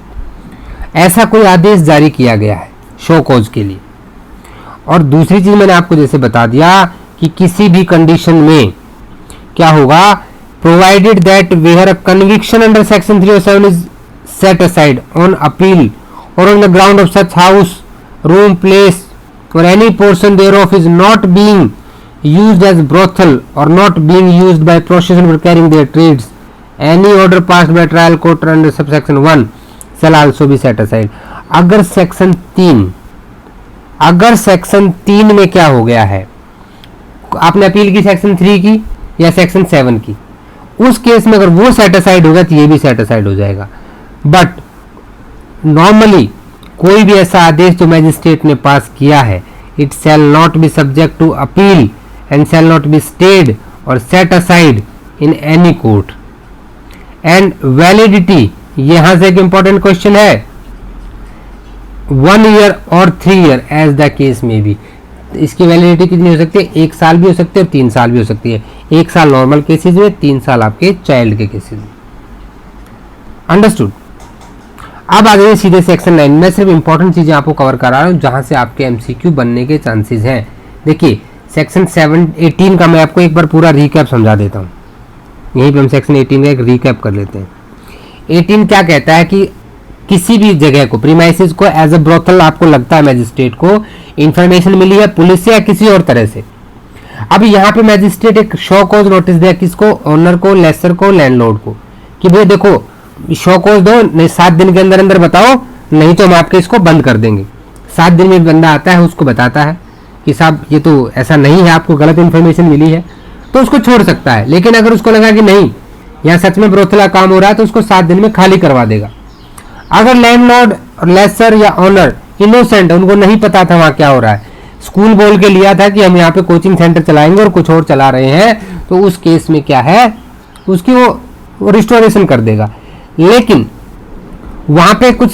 ऐसा कोई आदेश जारी किया गया है शो कॉज के लिए। और दूसरी चीज मैंने आपको जैसे बता दिया कि किसी भी कंडीशन में क्या होगा, provided that where a conviction under section 3 और 7 is set aside on appeal और on the ground of such house, room, place or any portion thereof is not being used as brothel or not being used by prostitution for carrying their trades, any order passed by trial court under subsection 1 shall also be set aside। अगर सेक्शन 3 में क्या हो गया है, आपने अपील की सेक्शन 3 की या सेक्शन 7 की, उस केस में अगर वो सेट असाइड होगा तो ये भी सेट असाइड हो जाएगा। बट नॉर्मली कोई भी ऐसा आदेश जो मैजिस्ट्रेट ने पास किया है, it shall not be subject to appeal and shall not be stayed और set aside in any court. And validity, यहां से एक इंपॉर्टेंट क्वेश्चन है, 1 ईयर और 3 ईयर एज द केस में भी। इसकी वैलिडिटी कितनी हो सकती है, 1 साल भी हो सकती है और 3 साल भी हो सकती है। 1 साल नॉर्मल केसेस में, 3 साल आपके चाइल्ड के केसेस में। अंडरस्टूड। अब आ जाइए सीधे सेक्शन 9 में। सिर्फ इंपॉर्टेंट चीजें आपको कवर करा रहा हूं जहां से आपके एमसीक्यू बनने के चांसेस हैं। देखिए सेक्शन 18 का मैं आपको एक बार पूरा रिकैप समझा देता हूं। यहीं पे हम सेक्शन 18 का एक रिकैप कर लेते हैं। 18 क्या कहता है कि किसी भी जगह को, प्रीमाइसेस को एज अ ब्रोथल आपको लगता है, मैजिस्ट्रेट को इंफॉर्मेशन मिली है पुलिस से या किसी और तरह से। अब यहाँ पे मैजिस्ट्रेट एक शो कॉज नोटिस दिया, किसको, ओनर को, लेसर को, लैंडलॉर्ड को, कि भाई देखो शो कॉज दो, नहीं 7 दिन के अंदर अंदर बताओ, नहीं तो हम आपके इसको बंद कर देंगे। 7 दिन में बंदा आता है, उसको बताता है कि साहब ये तो ऐसा नहीं है, आपको गलत इन्फॉर्मेशन मिली है, तो उसको छोड़ सकता है। लेकिन अगर उसको लगा कि नहीं यहाँ सच में ब्रोथल काम हो रहा है, तो उसको 7 दिन में खाली करवा देगा। अगर लैंडलॉर्ड, लेसर या ऑनर इनोसेंट, उनको नहीं पता था वहां क्या हो रहा है, स्कूल बोल के लिया था कि हम यहाँ पे कोचिंग सेंटर चलाएंगे और कुछ और चला रहे हैं, तो उस केस में क्या है, उसकी वो रिस्टोरेशन कर देगा। लेकिन वहां पे कुछ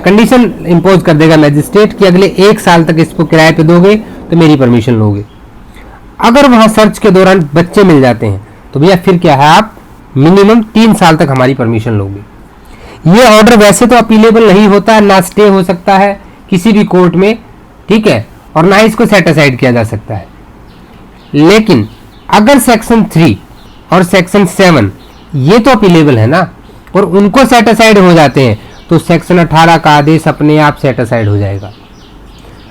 कंडीशन इंपोज कर देगा मैजिस्ट्रेट कि अगले 1 साल तक इसको किराए पे दोगे तो मेरी परमिशन लोगे। अगर वहां सर्च के दौरान बच्चे मिल जाते हैं तो भैया फिर क्या है, आप मिनिमम 3 साल तक हमारी परमिशन लोगे। ये ऑर्डर वैसे तो अपीलेबल नहीं होता है, ना स्टे हो सकता है किसी भी कोर्ट में, ठीक है, और ना इसको सेट असाइड किया जा सकता है। लेकिन अगर सेक्शन 3 और सेक्शन 7 ये तो अपीलेबल है ना, और उनको सेट असाइड हो जाते हैं, तो सेक्शन 18 का आदेश अपने आप सेट असाइड हो जाएगा।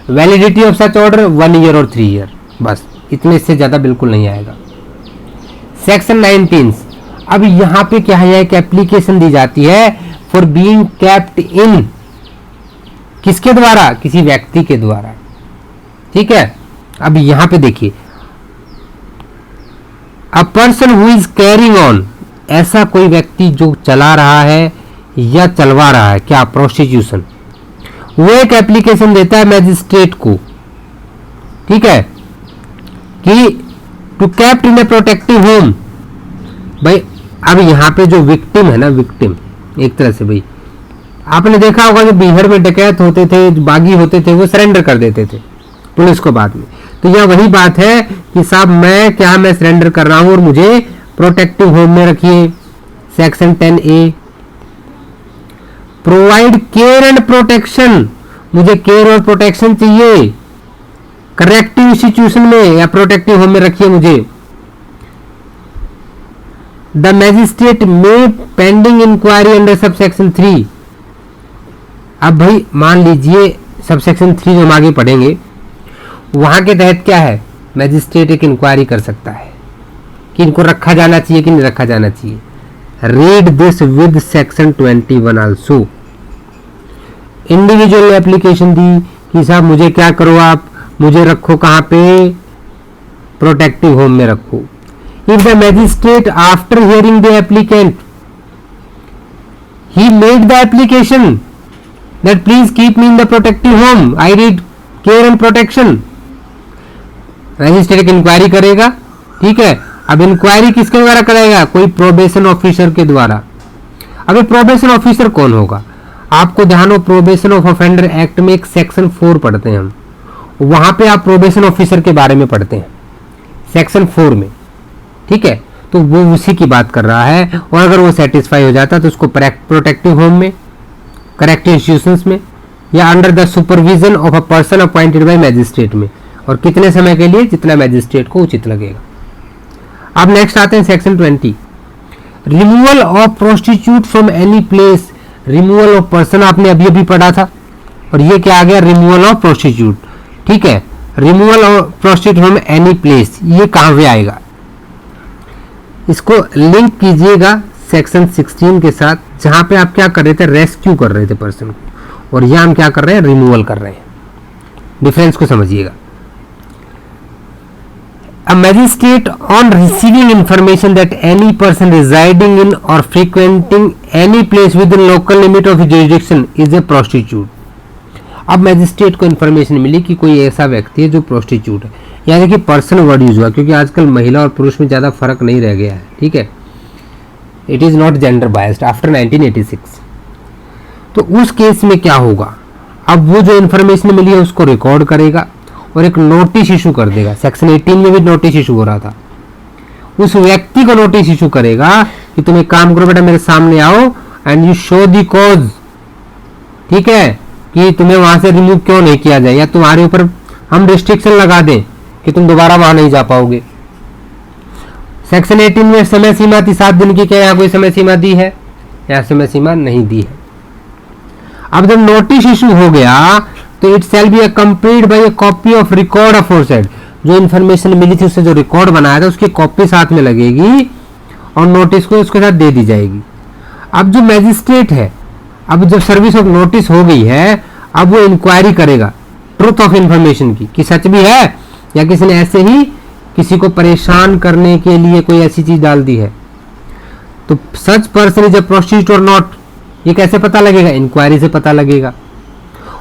Validity of such order 1 year और 3 ईयर, बस इतने से ज्यादा बिल्कुल नहीं आएगा। सेक्शन 19, अब यहां पे क्या है, एक एप्लीकेशन दी जाती है फॉर बीइंग केप्ट इन, किसके द्वारा, किसी व्यक्ति के द्वारा, ठीक है। अब यहां पे देखिए, a person who is carrying on, ऐसा कोई व्यक्ति जो चला रहा है या चलवा रहा है क्या, प्रोस्टिट्यूशन, वो एक एप्लीकेशन देता है मैजिस्ट्रेट को, ठीक है, कि to kept in a protective home. भाई अब यहां पे जो विक्टिम है ना, विक्टिम एक तरह से, भाई आपने देखा होगा जो बिहार में डकैत होते थे, बागी होते थे, वो सरेंडर कर देते थे पुलिस को बाद में। तो यह वही बात है कि साहब मैं सरेंडर कर रहा हूं और मुझे प्रोटेक्टिव होम में रखिए। Section 10A, provide care and protection, मुझे केयर और प्रोटेक्शन चाहिए करेक्टिव इंस्टीट्यूशन में या प्रोटेक्टिव होम में रखिए मुझे। The magistrate may pending inquiry under sub section 3। अब भाई मान लीजिए सब सेक्शन 3 जो हम आगे पढ़ेंगे वहां के तहत क्या है, मैजिस्ट्रेट एक इंक्वायरी कर सकता है कि इनको रखा जाना चाहिए कि नहीं रखा जाना चाहिए। Read this with section 21 also. Individual ने एप्लीकेशन दी कि साहब मुझे क्या करो, आप मुझे रखो कहां पे, प्रोटेक्टिव होम में रखो। If the magistrate after hearing the applicant he made the application that please keep me in the protective home, I need care and protection, magistrate inquiry करेगा, ठीक है। अब इंक्वायरी किसके द्वारा कराएगा, कोई प्रोबेशन ऑफिसर के द्वारा। अब प्रोबेशन ऑफिसर कौन होगा, आपको ध्यान हो, प्रोबेशन ऑफ ऑफेंडर एक्ट में एक सेक्शन 4 पढ़ते हैं हम, वहां पे आप प्रोबेशन ऑफिसर के बारे में पढ़ते हैं सेक्शन 4 में, ठीक है। तो वो उसी की बात कर रहा है, और अगर वो सेटिस्फाई हो जाता है तो उसको प्रोटेक्टिव होम में, करेक्टिव इंस्टीट्यूशंस में, या under the supervision of a person appointed by magistrate में, और कितने समय के लिए, जितना मैजिस्ट्रेट को उचित लगेगा। अब नेक्स्ट आते हैं section 20, removal of prostitute from any place. Removal of person आपने अभी अभी पढ़ा था, और ये क्या आ गया, रिमूवल ऑफ प्रोस्टिट्यूट, ठीक है। Removal of prostitute from any place, ये कहां पे आएगा, इसको लिंक कीजिएगा सेक्शन 16 के साथ, जहां पे आप क्या कर रहे थे, रेस्क्यू कर रहे थे पर्सन को, और यहां हम क्या कर रहे हैं, रिमूवल कर रहे हैं। डिफरेंस को समझिएगा। A magistrate on receiving information that any person residing in or frequenting any place within local limit of his jurisdiction is a prostitute. अब मैजिस्ट्रेट को इन्फॉर्मेशन मिली कि कोई ऐसा व्यक्ति है जो प्रोस्टिट्यूट है, यानी देखिए पर्सन वर्ड यूज हुआ, क्योंकि आजकल महिला और पुरुष में ज़्यादा फर्क नहीं रह गया है, ठीक है। It is not gender biased after 1986। तो उस केस में क्या होगा, अब वो जो इन्फॉर्मेशन मिली है उसको रिकॉर्ड करेगा और एक नोटिस इशू कर देगा। सेक्शन 18 में भी नोटिस इशू हो रहा था, उस व्यक्ति को नोटिस इशू करेगा कि तुम एक काम करो बेटा, मेरे सामने आओ and you show the cause, ठीक है, कि तुम्हें वहां से रिमूव क्यों नहीं किया जाए, या तुम्हारे ऊपर हम रिस्ट्रिक्शन लगा दें कि तुम दोबारा वहां नहीं जा पाओगे। सेक्शन 18 में समय सीमा थी 7 दिन की, क्या यहाँ कोई समय सीमा दी है, यहाँ समय सीमा नहीं दी है। अब जब नोटिस इशू हो गया तो it shall be accompanied by A copy of record aforesaid. जो इन्फॉर्मेशन मिली थी उससे जो रिकॉर्ड बनाया था उसकी कॉपी साथ में लगेगी और नोटिस को उसके साथ दे दी जाएगी। अब जो मैजिस्ट्रेट है, अब जब सर्विस ऑफ नोटिस हो गई है, अब वो इंक्वायरी करेगा ट्रुथ ऑफ इंफॉर्मेशन की, कि सच भी है या किसी ने ऐसे ही किसी को परेशान करने के लिए कोई ऐसी चीज डाल दी है। तो such person is a prostitute और नॉट, ये कैसे पता लगेगा, इंक्वायरी से पता लगेगा।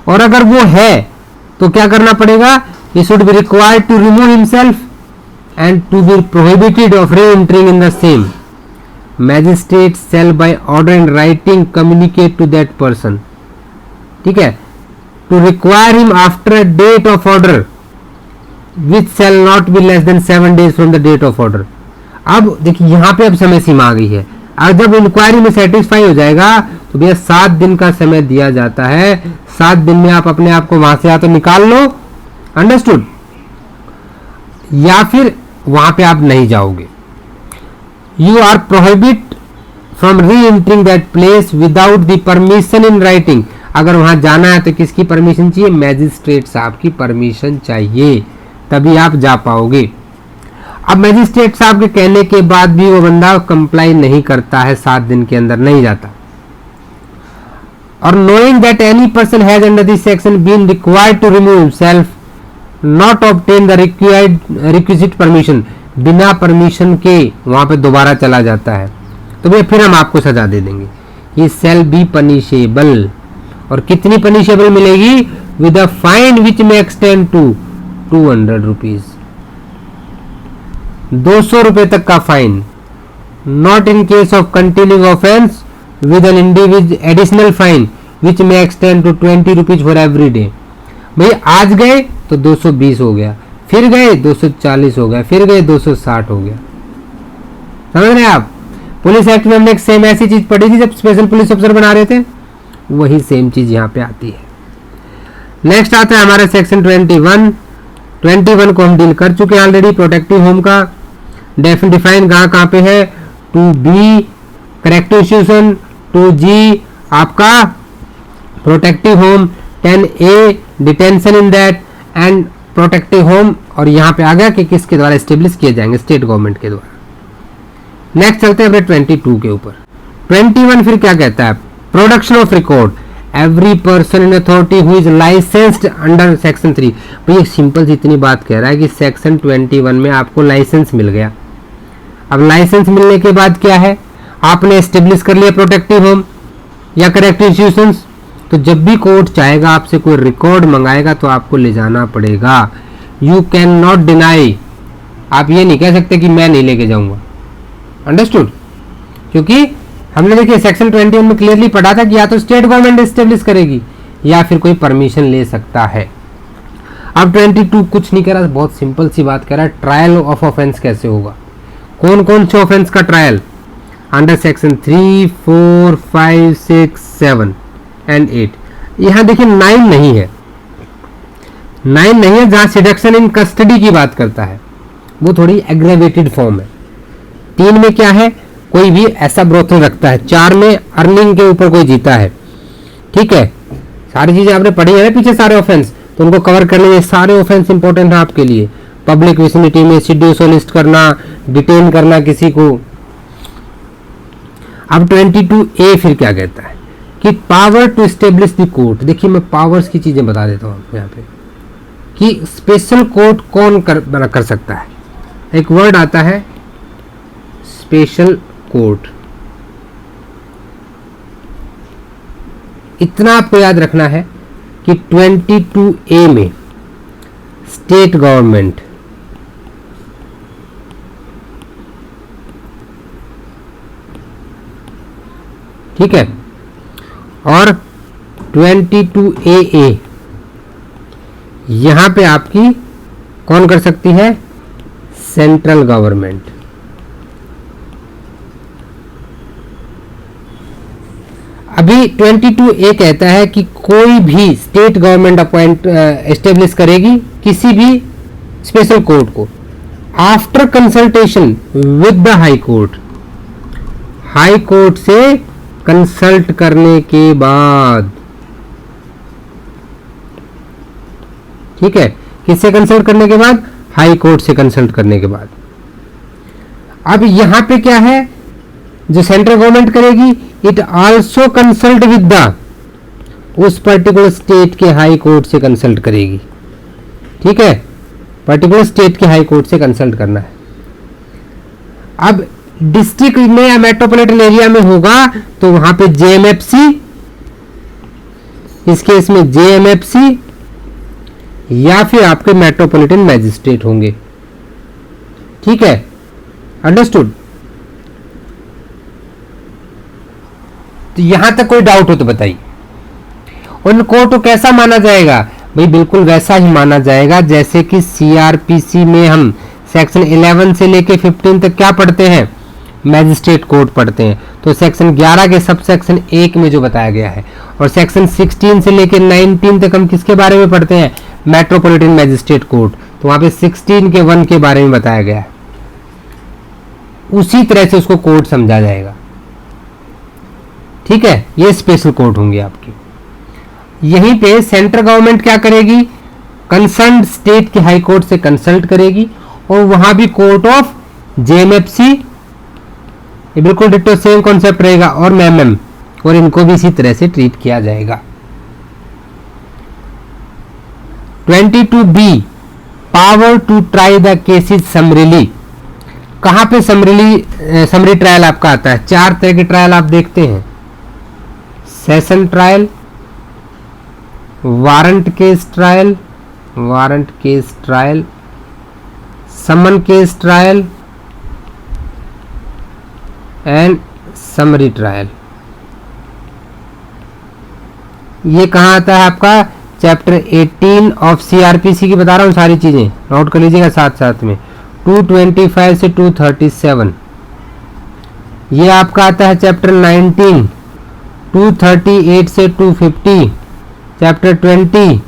और अगर वो है तो क्या करना पड़ेगा, he should be required to remove himself and to be prohibited of re-entering in the same. Magistrate shall by order in writing communicate to that person, ठीक है, to require him after a date of order which shall not be less than 7 days from the date of order. अब देखिए यहाँ पे अब समय सीमा आ गई है, और जब इंक्वायरी में सेटिस्फाई हो जाएगा तो भैया 7 दिन का समय दिया जाता है। 7 दिन में आप अपने आप को वहां से या तो निकाल लो, अंडरस्टूड, या फिर वहां पे आप नहीं जाओगे। यू आर प्रोहिबिट फ्रॉम री entering that place without the permission in writing. अगर वहां जाना है तो किसकी परमिशन चाहिए, मैजिस्ट्रेट साहब की परमिशन चाहिए, तभी आप जा पाओगे। अब मैजिस्ट्रेट साहब के कहने के बाद भी वो बंदा कंप्लाई नहीं करता है, 7 दिन के अंदर नहीं जाता। और knowing that any person has under this section been required to remove himself, not obtain the requisite permission, बिना परमिशन के वहां पे दोबारा चला जाता है तो भैया फिर हम आपको सजा दे देंगे। ये shall be punishable, और कितनी पनिशेबल मिलेगी, with a fine which may extend to 200 rupees, 200 रुपए तक का fine. Not in case of continuing offence with an individual additional fine which may extend to 20 rupees for every day. भाई आज गए तो 220 हो गया, फिर गए 240 हो गया, फिर गए 260 हो गया। समझ रहे हैं आप, पुलिस एक्ट में हमने एक सेम ऐसी चीज पढ़ी थी जब स्पेशल पुलिस ऑफिसर बना रहे थे, वही सेम चीज यहाँ पे आती है। नेक्स्ट आता है हमारा सेक्शन 21 को हम डील कर चुके हैं ऑलरेडी। प्रोटेक्टिव होम का डिफाइन कहाँ पे है, 2B करेक्टिव इंस्टीट्यूशन, 2G आपका protective home, 10A detention in that and protective home, और यहाँ पे आ गया कि किसके द्वारा एस्टेब्लिश किए जाएंगे, स्टेट गवर्नमेंट के द्वारा। नेक्स्ट चलते हैं अपने 22 के ऊपर। 21 फिर क्या कहता है, production of record, every person in authority who is licensed under section 3। भाई एक सिंपल सी इतनी बात कह रहा है कि सेक्शन 21 में आपको लाइसेंस मिल गया। अब लाइसेंस मिलने के बाद क्या है, आपने एस्टेब्लिश कर लिया प्रोटेक्टिव होम या करेक्टिव इंस्टीट्यूशंस, तो जब भी कोर्ट चाहेगा आपसे कोई रिकॉर्ड मंगाएगा तो आपको ले जाना पड़ेगा। यू कैन नॉट डिनाई, आप ये नहीं कह सकते कि मैं नहीं लेके जाऊंगा, अंडरस्टूड, क्योंकि हमने देखिए सेक्शन 21 में क्लियरली पढ़ा था कि या तो स्टेट गवर्नमेंट एस्टेब्लिश करेगी या फिर कोई परमिशन ले सकता है। अब 22 कुछ नहीं कह रहा, बहुत सिंपल सी बात कह रहा है, ट्रायल ऑफ ऑफेंस कैसे होगा, कौन कौन से ऑफेंस का ट्रायल अंडर सेक्शन 3, 4, 5, 6, 7 एंड 8। यहाँ देखिए 9 नहीं है, 9 नहीं है, जहां सिडक्शन इन कस्टडी की बात करता है वो थोड़ी एग्रेवेटेड फॉर्म है। 3 में क्या है, कोई भी ऐसा ब्रोथल रखता है। 4 में अर्निंग के ऊपर कोई जीता है। ठीक है, सारी चीजें आपने पढ़ी है ना पीछे, सारे ऑफेंस, तो उनको कवर करने में सारे ऑफेंस इंपॉर्टेंट है आपके लिए। पब्लिक विसिनिटी में सीड्यूस सोलिस्ट करना, डिटेन करना किसी को। अब 22A फिर क्या कहता है कि power to establish the court. देखिए मैं पावर्स की चीजें बता देता हूं आपको यहाँ पे कि स्पेशल कोर्ट कौन कर सकता है। एक वर्ड आता है स्पेशल कोर्ट, इतना आपको याद रखना है कि 22A में स्टेट गवर्नमेंट ठीक है, और 22AA यहां पे आपकी कौन कर सकती है, सेंट्रल गवर्नमेंट। अभी 22A कहता है कि कोई भी स्टेट गवर्नमेंट अपॉइंट एस्टेब्लिश करेगी किसी भी स्पेशल कोर्ट को after consultation with the high court, high court से कंसल्ट करने के बाद। ठीक है, किससे कंसल्ट करने के बाद, हाई कोर्ट से कंसल्ट करने के बाद। अब यहां पे क्या है जो सेंट्रल गवर्नमेंट करेगी, it also consult with the, उस पर्टिकुलर स्टेट के हाई कोर्ट से कंसल्ट करेगी। ठीक है, पर्टिकुलर स्टेट के हाई कोर्ट से कंसल्ट करना है। अब डिस्ट्रिक्ट में या मेट्रोपॉलिटन एरिया में होगा तो वहां पे जेएमएफसी, इस केस में जेएमएफसी या फिर आपके मेट्रोपॉलिटन मैजिस्ट्रेट होंगे। ठीक है, अंडरस्टूड। तो यहां तक कोई डाउट हो तो बताइए। उनको तो कैसा माना जाएगा भाई, बिल्कुल वैसा ही माना जाएगा जैसे कि सीआरपीसी में हम सेक्शन 11 से लेके 15 तक क्या पढ़ते हैं, मैजिस्ट्रेट कोर्ट पढ़ते हैं। तो सेक्शन 11 के सब सेक्शन 1 में जो बताया गया है, और सेक्शन 16 से लेके 19 तक हम किसके बारे में पढ़ते हैं, मेट्रोपॉलिटन मैजिस्ट्रेट कोर्ट। तो वहां पे 16 के 1 के बारे में बताया गया है, उसी तरह से उसको कोर्ट समझा जाएगा। ठीक है, ये स्पेशल कोर्ट होंगे आपकी। यहीं पे सेंट्रल गवर्नमेंट क्या करेगी, कंसर्न स्टेट के हाई कोर्ट से कंसल्ट करेगी, और वहां भी कोर्ट ऑफ जेएमएफसी, ये बिल्कुल डिट्टो सेम कॉन्सेप्ट रहेगा, और मेमएम, और इनको भी इसी तरह से ट्रीट किया जाएगा। 22B power to try the cases summarily. कहां पे समरी ट्रायल आपका आता है, 4 तरह के ट्रायल आप देखते हैं, session trial, warrant case trial, summon case trial and summary trial. ये कहां आता है आपका, चैप्टर 18 ऑफ सीआरपीसी की बता रहा हूं, सारी चीजें नोट कर लीजिएगा साथ साथ में। 225 से 237 ये आपका आता है चैप्टर 19, 238 से 250, चैप्टर 20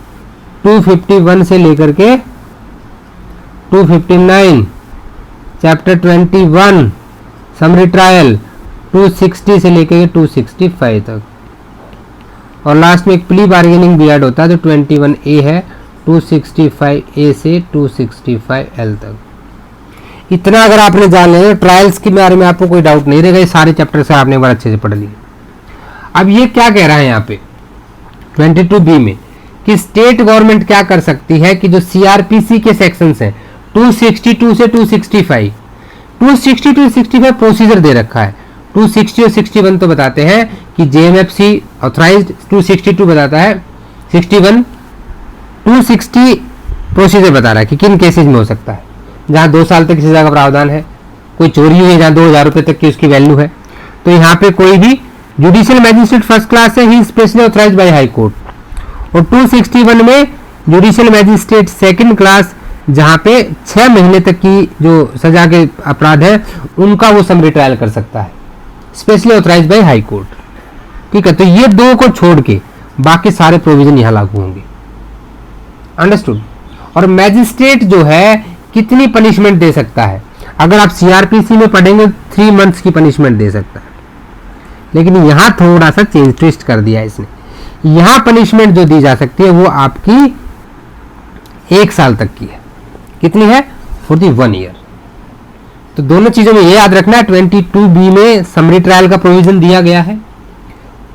251 से लेकर के 259, चैप्टर 21 समरी ट्रायल 260 से लेकर 265 तक, और लास्ट में एक प्ली बार्गेनिंग भी ऐड होता है, तो 21A है 265A से 265L तक। इतना अगर आपने जान लिया, ट्रायल्स के बारे में आपको कोई डाउट नहीं रहेगा, ये सारे चैप्टर से आपने एक बार अच्छे से पढ़ लिए। अब ये क्या कह रहा है यहाँ पे 22B में कि स्टेट गवर्नमेंट क्या कर सकती है कि जो सीआरपीसी के सेक्शंस हैं 262 से 265, 262 65 प्रोसीजर दे रखा है, 260 और 61 तो बताते हैं कि जेएमएफसी ऑथराइज्ड, 262 बताता है 61, 260 प्रोसीजर बता रहा है कि किन केसेस में हो सकता है, जहां 2 साल तक किसी सजा का प्रावधान है, कोई चोरी हुई है जहां 2000 रुपए तक की उसकी वैल्यू है। तो यहाँ पे कोई भी जुडिशियल मैजिस्ट्रेट फर्स्ट क्लास है, he specially authorised by high court. और 261 में जुडिशियल मैजिस्ट्रेट सेकंड क्लास, जहां पे 6 महीने तक की जो सजा के अपराध है उनका वो समरी ट्रायल कर सकता है, specially authorised by high court. ठीक है, तो ये दो को छोड़ के बाकी सारे प्रोविजन यहां लागू होंगे। अंडरस्टूड। और मैजिस्ट्रेट जो है कितनी पनिशमेंट दे सकता है, अगर आप सीआरपीसी में पढ़ेंगे 3 मंथ्स की पनिशमेंट दे सकता है, लेकिन यहां थोड़ा सा चेंज ट्विस्ट कर दिया है इसने। यहां पनिशमेंट जो दी जा सकती है वो आपकी 1 साल तक की है। कितनी है? For the 1 year. तो दोनों चीजों में ये याद रखना है, 22B में समरी ट्रायल का प्रोविजन दिया गया है,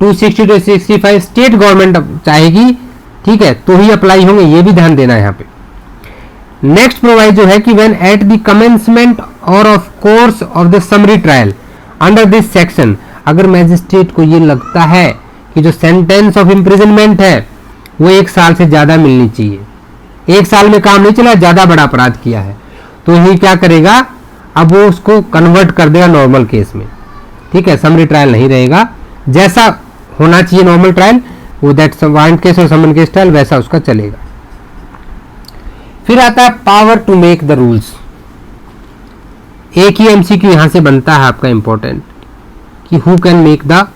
260 to 65 स्टेट गवर्नमेंट चाहेगी, ठीक है, तो ही अप्लाई होंगे, ये भी ध्यान देना है यहाँ पे। नेक्स्ट प्रोवाइड जो है कि व्हेन एट द कमेंसमेंट और of course of the summary trial under this section, अगर मैजिस्ट्रेट को ये लगता है कि जो सेंटेंस ऑफ इम्प्रिजनमेंट है वो 1 साल से ज्यादा मिलनी चाहिए, 1 साल में काम नहीं चला, ज्यादा बड़ा अपराध किया है, तो ये क्या करेगा, अब वो उसको कन्वर्ट कर देगा नॉर्मल केस में। ठीक है, समरी ट्रायल नहीं रहेगा, जैसा होना चाहिए नॉर्मल ट्रायल, वो दैट वारंट केस और समन केस ट्रायल वैसा उसका चलेगा। फिर आता है power to make the rules. एक ही एमसीक्यू यहां से बनता है आपका इंपॉर्टेंट, कि who can make the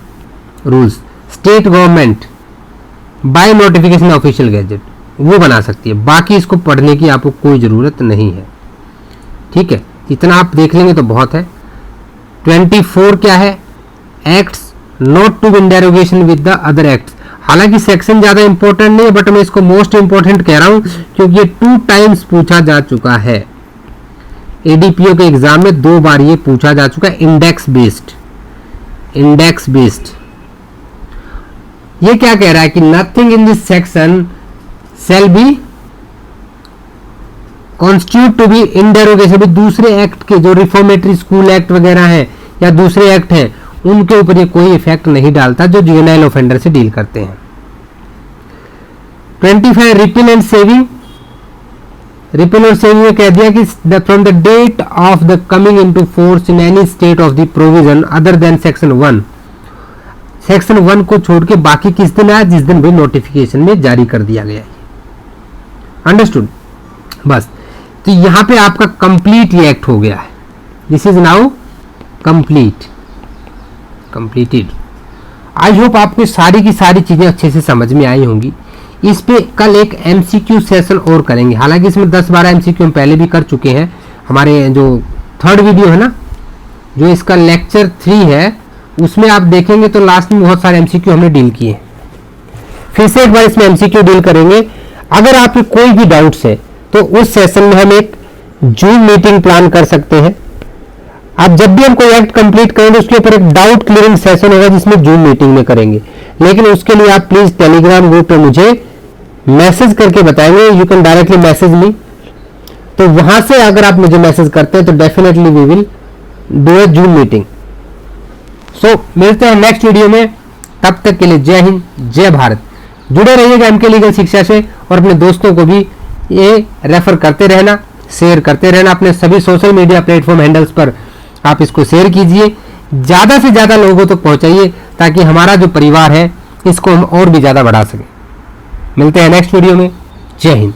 rules. State government by notification official gazette वो बना सकती है, बाकी इसको पढ़ने की आपको कोई जरूरत नहीं है। ठीक है, इतना आप देख लेंगे तो बहुत है। 24 क्या है? Acts not to be in derogation with the other acts. हालांकि सेक्शन ज्यादा इंपॉर्टेंट नहीं है, बट मैं इसको मोस्ट इंपॉर्टेंट कह रहा हूं क्योंकि ये 2 टाइम्स पूछा जा चुका है। एडीपीओ के एग्जाम में 2 बार ये पूछा जा चुका है। इंडेक्स बेस्ड ये क्या कह रहा है कि nothing in this section shall be constitute to be in derogation। दूसरे एक्ट के जो रिफॉर्मेटरी स्कूल एक्ट वगैरह हैं या दूसरे एक्ट हैं उनके ऊपर ये कोई इफेक्ट नहीं डालता जो जुवेनाइल ऑफेंडर से डील करते हैं। 25 रिपील एंड सेविंग। रिपील और सेविंग में कह दिया कि from the date of the coming into force in any state of the provision other than section 1। Section 1 को छोड़ के बाकी किस दिन आया? जिस दिन भी नोटिफिकेशन में जारी कर दिया गया है। अंडरस्टूड? बस, तो यहां पे आपका कंप्लीट ये एक्ट हो गया है। This is now completed. I hope आपको सारी की सारी चीजें अच्छे से समझ में आई होंगी। इस पे कल एक एमसीक्यू सेशन और करेंगे, हालांकि इसमें 10-12 एमसीक्यू हम पहले भी कर चुके हैं। हमारे जो 3rd वीडियो है ना, जो इसका लेक्चर 3 है, उसमें आप देखेंगे तो लास्ट में बहुत सारे एमसीक्यू हमने डील किए। फिर से एक बार इसमें एमसीक्यू डील करेंगे। अगर आपके कोई भी डाउट्स है तो उस सेशन में हम एक जूम मीटिंग प्लान कर सकते हैं। आप जब भी हम कोई एक्ट कंप्लीट करेंगे उसके ऊपर एक डाउट क्लियरिंग सेशन होगा जिसमें जूम मीटिंग में करेंगे। लेकिन उसके लिए आप प्लीज टेलीग्राम ग्रुप पे मुझे मैसेज करके बताएंगे। You can directly message me. तो वहां से अगर आप मुझे मैसेज करते हैं तो definitely we will do a zoom meeting. So मिलते हैं नेक्स्ट वीडियो में, तब तक के लिए जय हिंद, जय भारत। जुड़े रहिएगा एमके लीगल शिक्षा से और अपने दोस्तों को भी ये रेफर करते रहना, शेयर करते रहना। अपने सभी सोशल मीडिया प्लेटफॉर्म हैंडल्स पर आप इसको शेयर कीजिए, ज्यादा से ज्यादा लोगों तक पहुंचाइए ताकि हमारा जो परिवार है इसको हम और भी ज्यादा बढ़ा सकें। मिलते हैं नेक्स्ट वीडियो में। जय हिंद।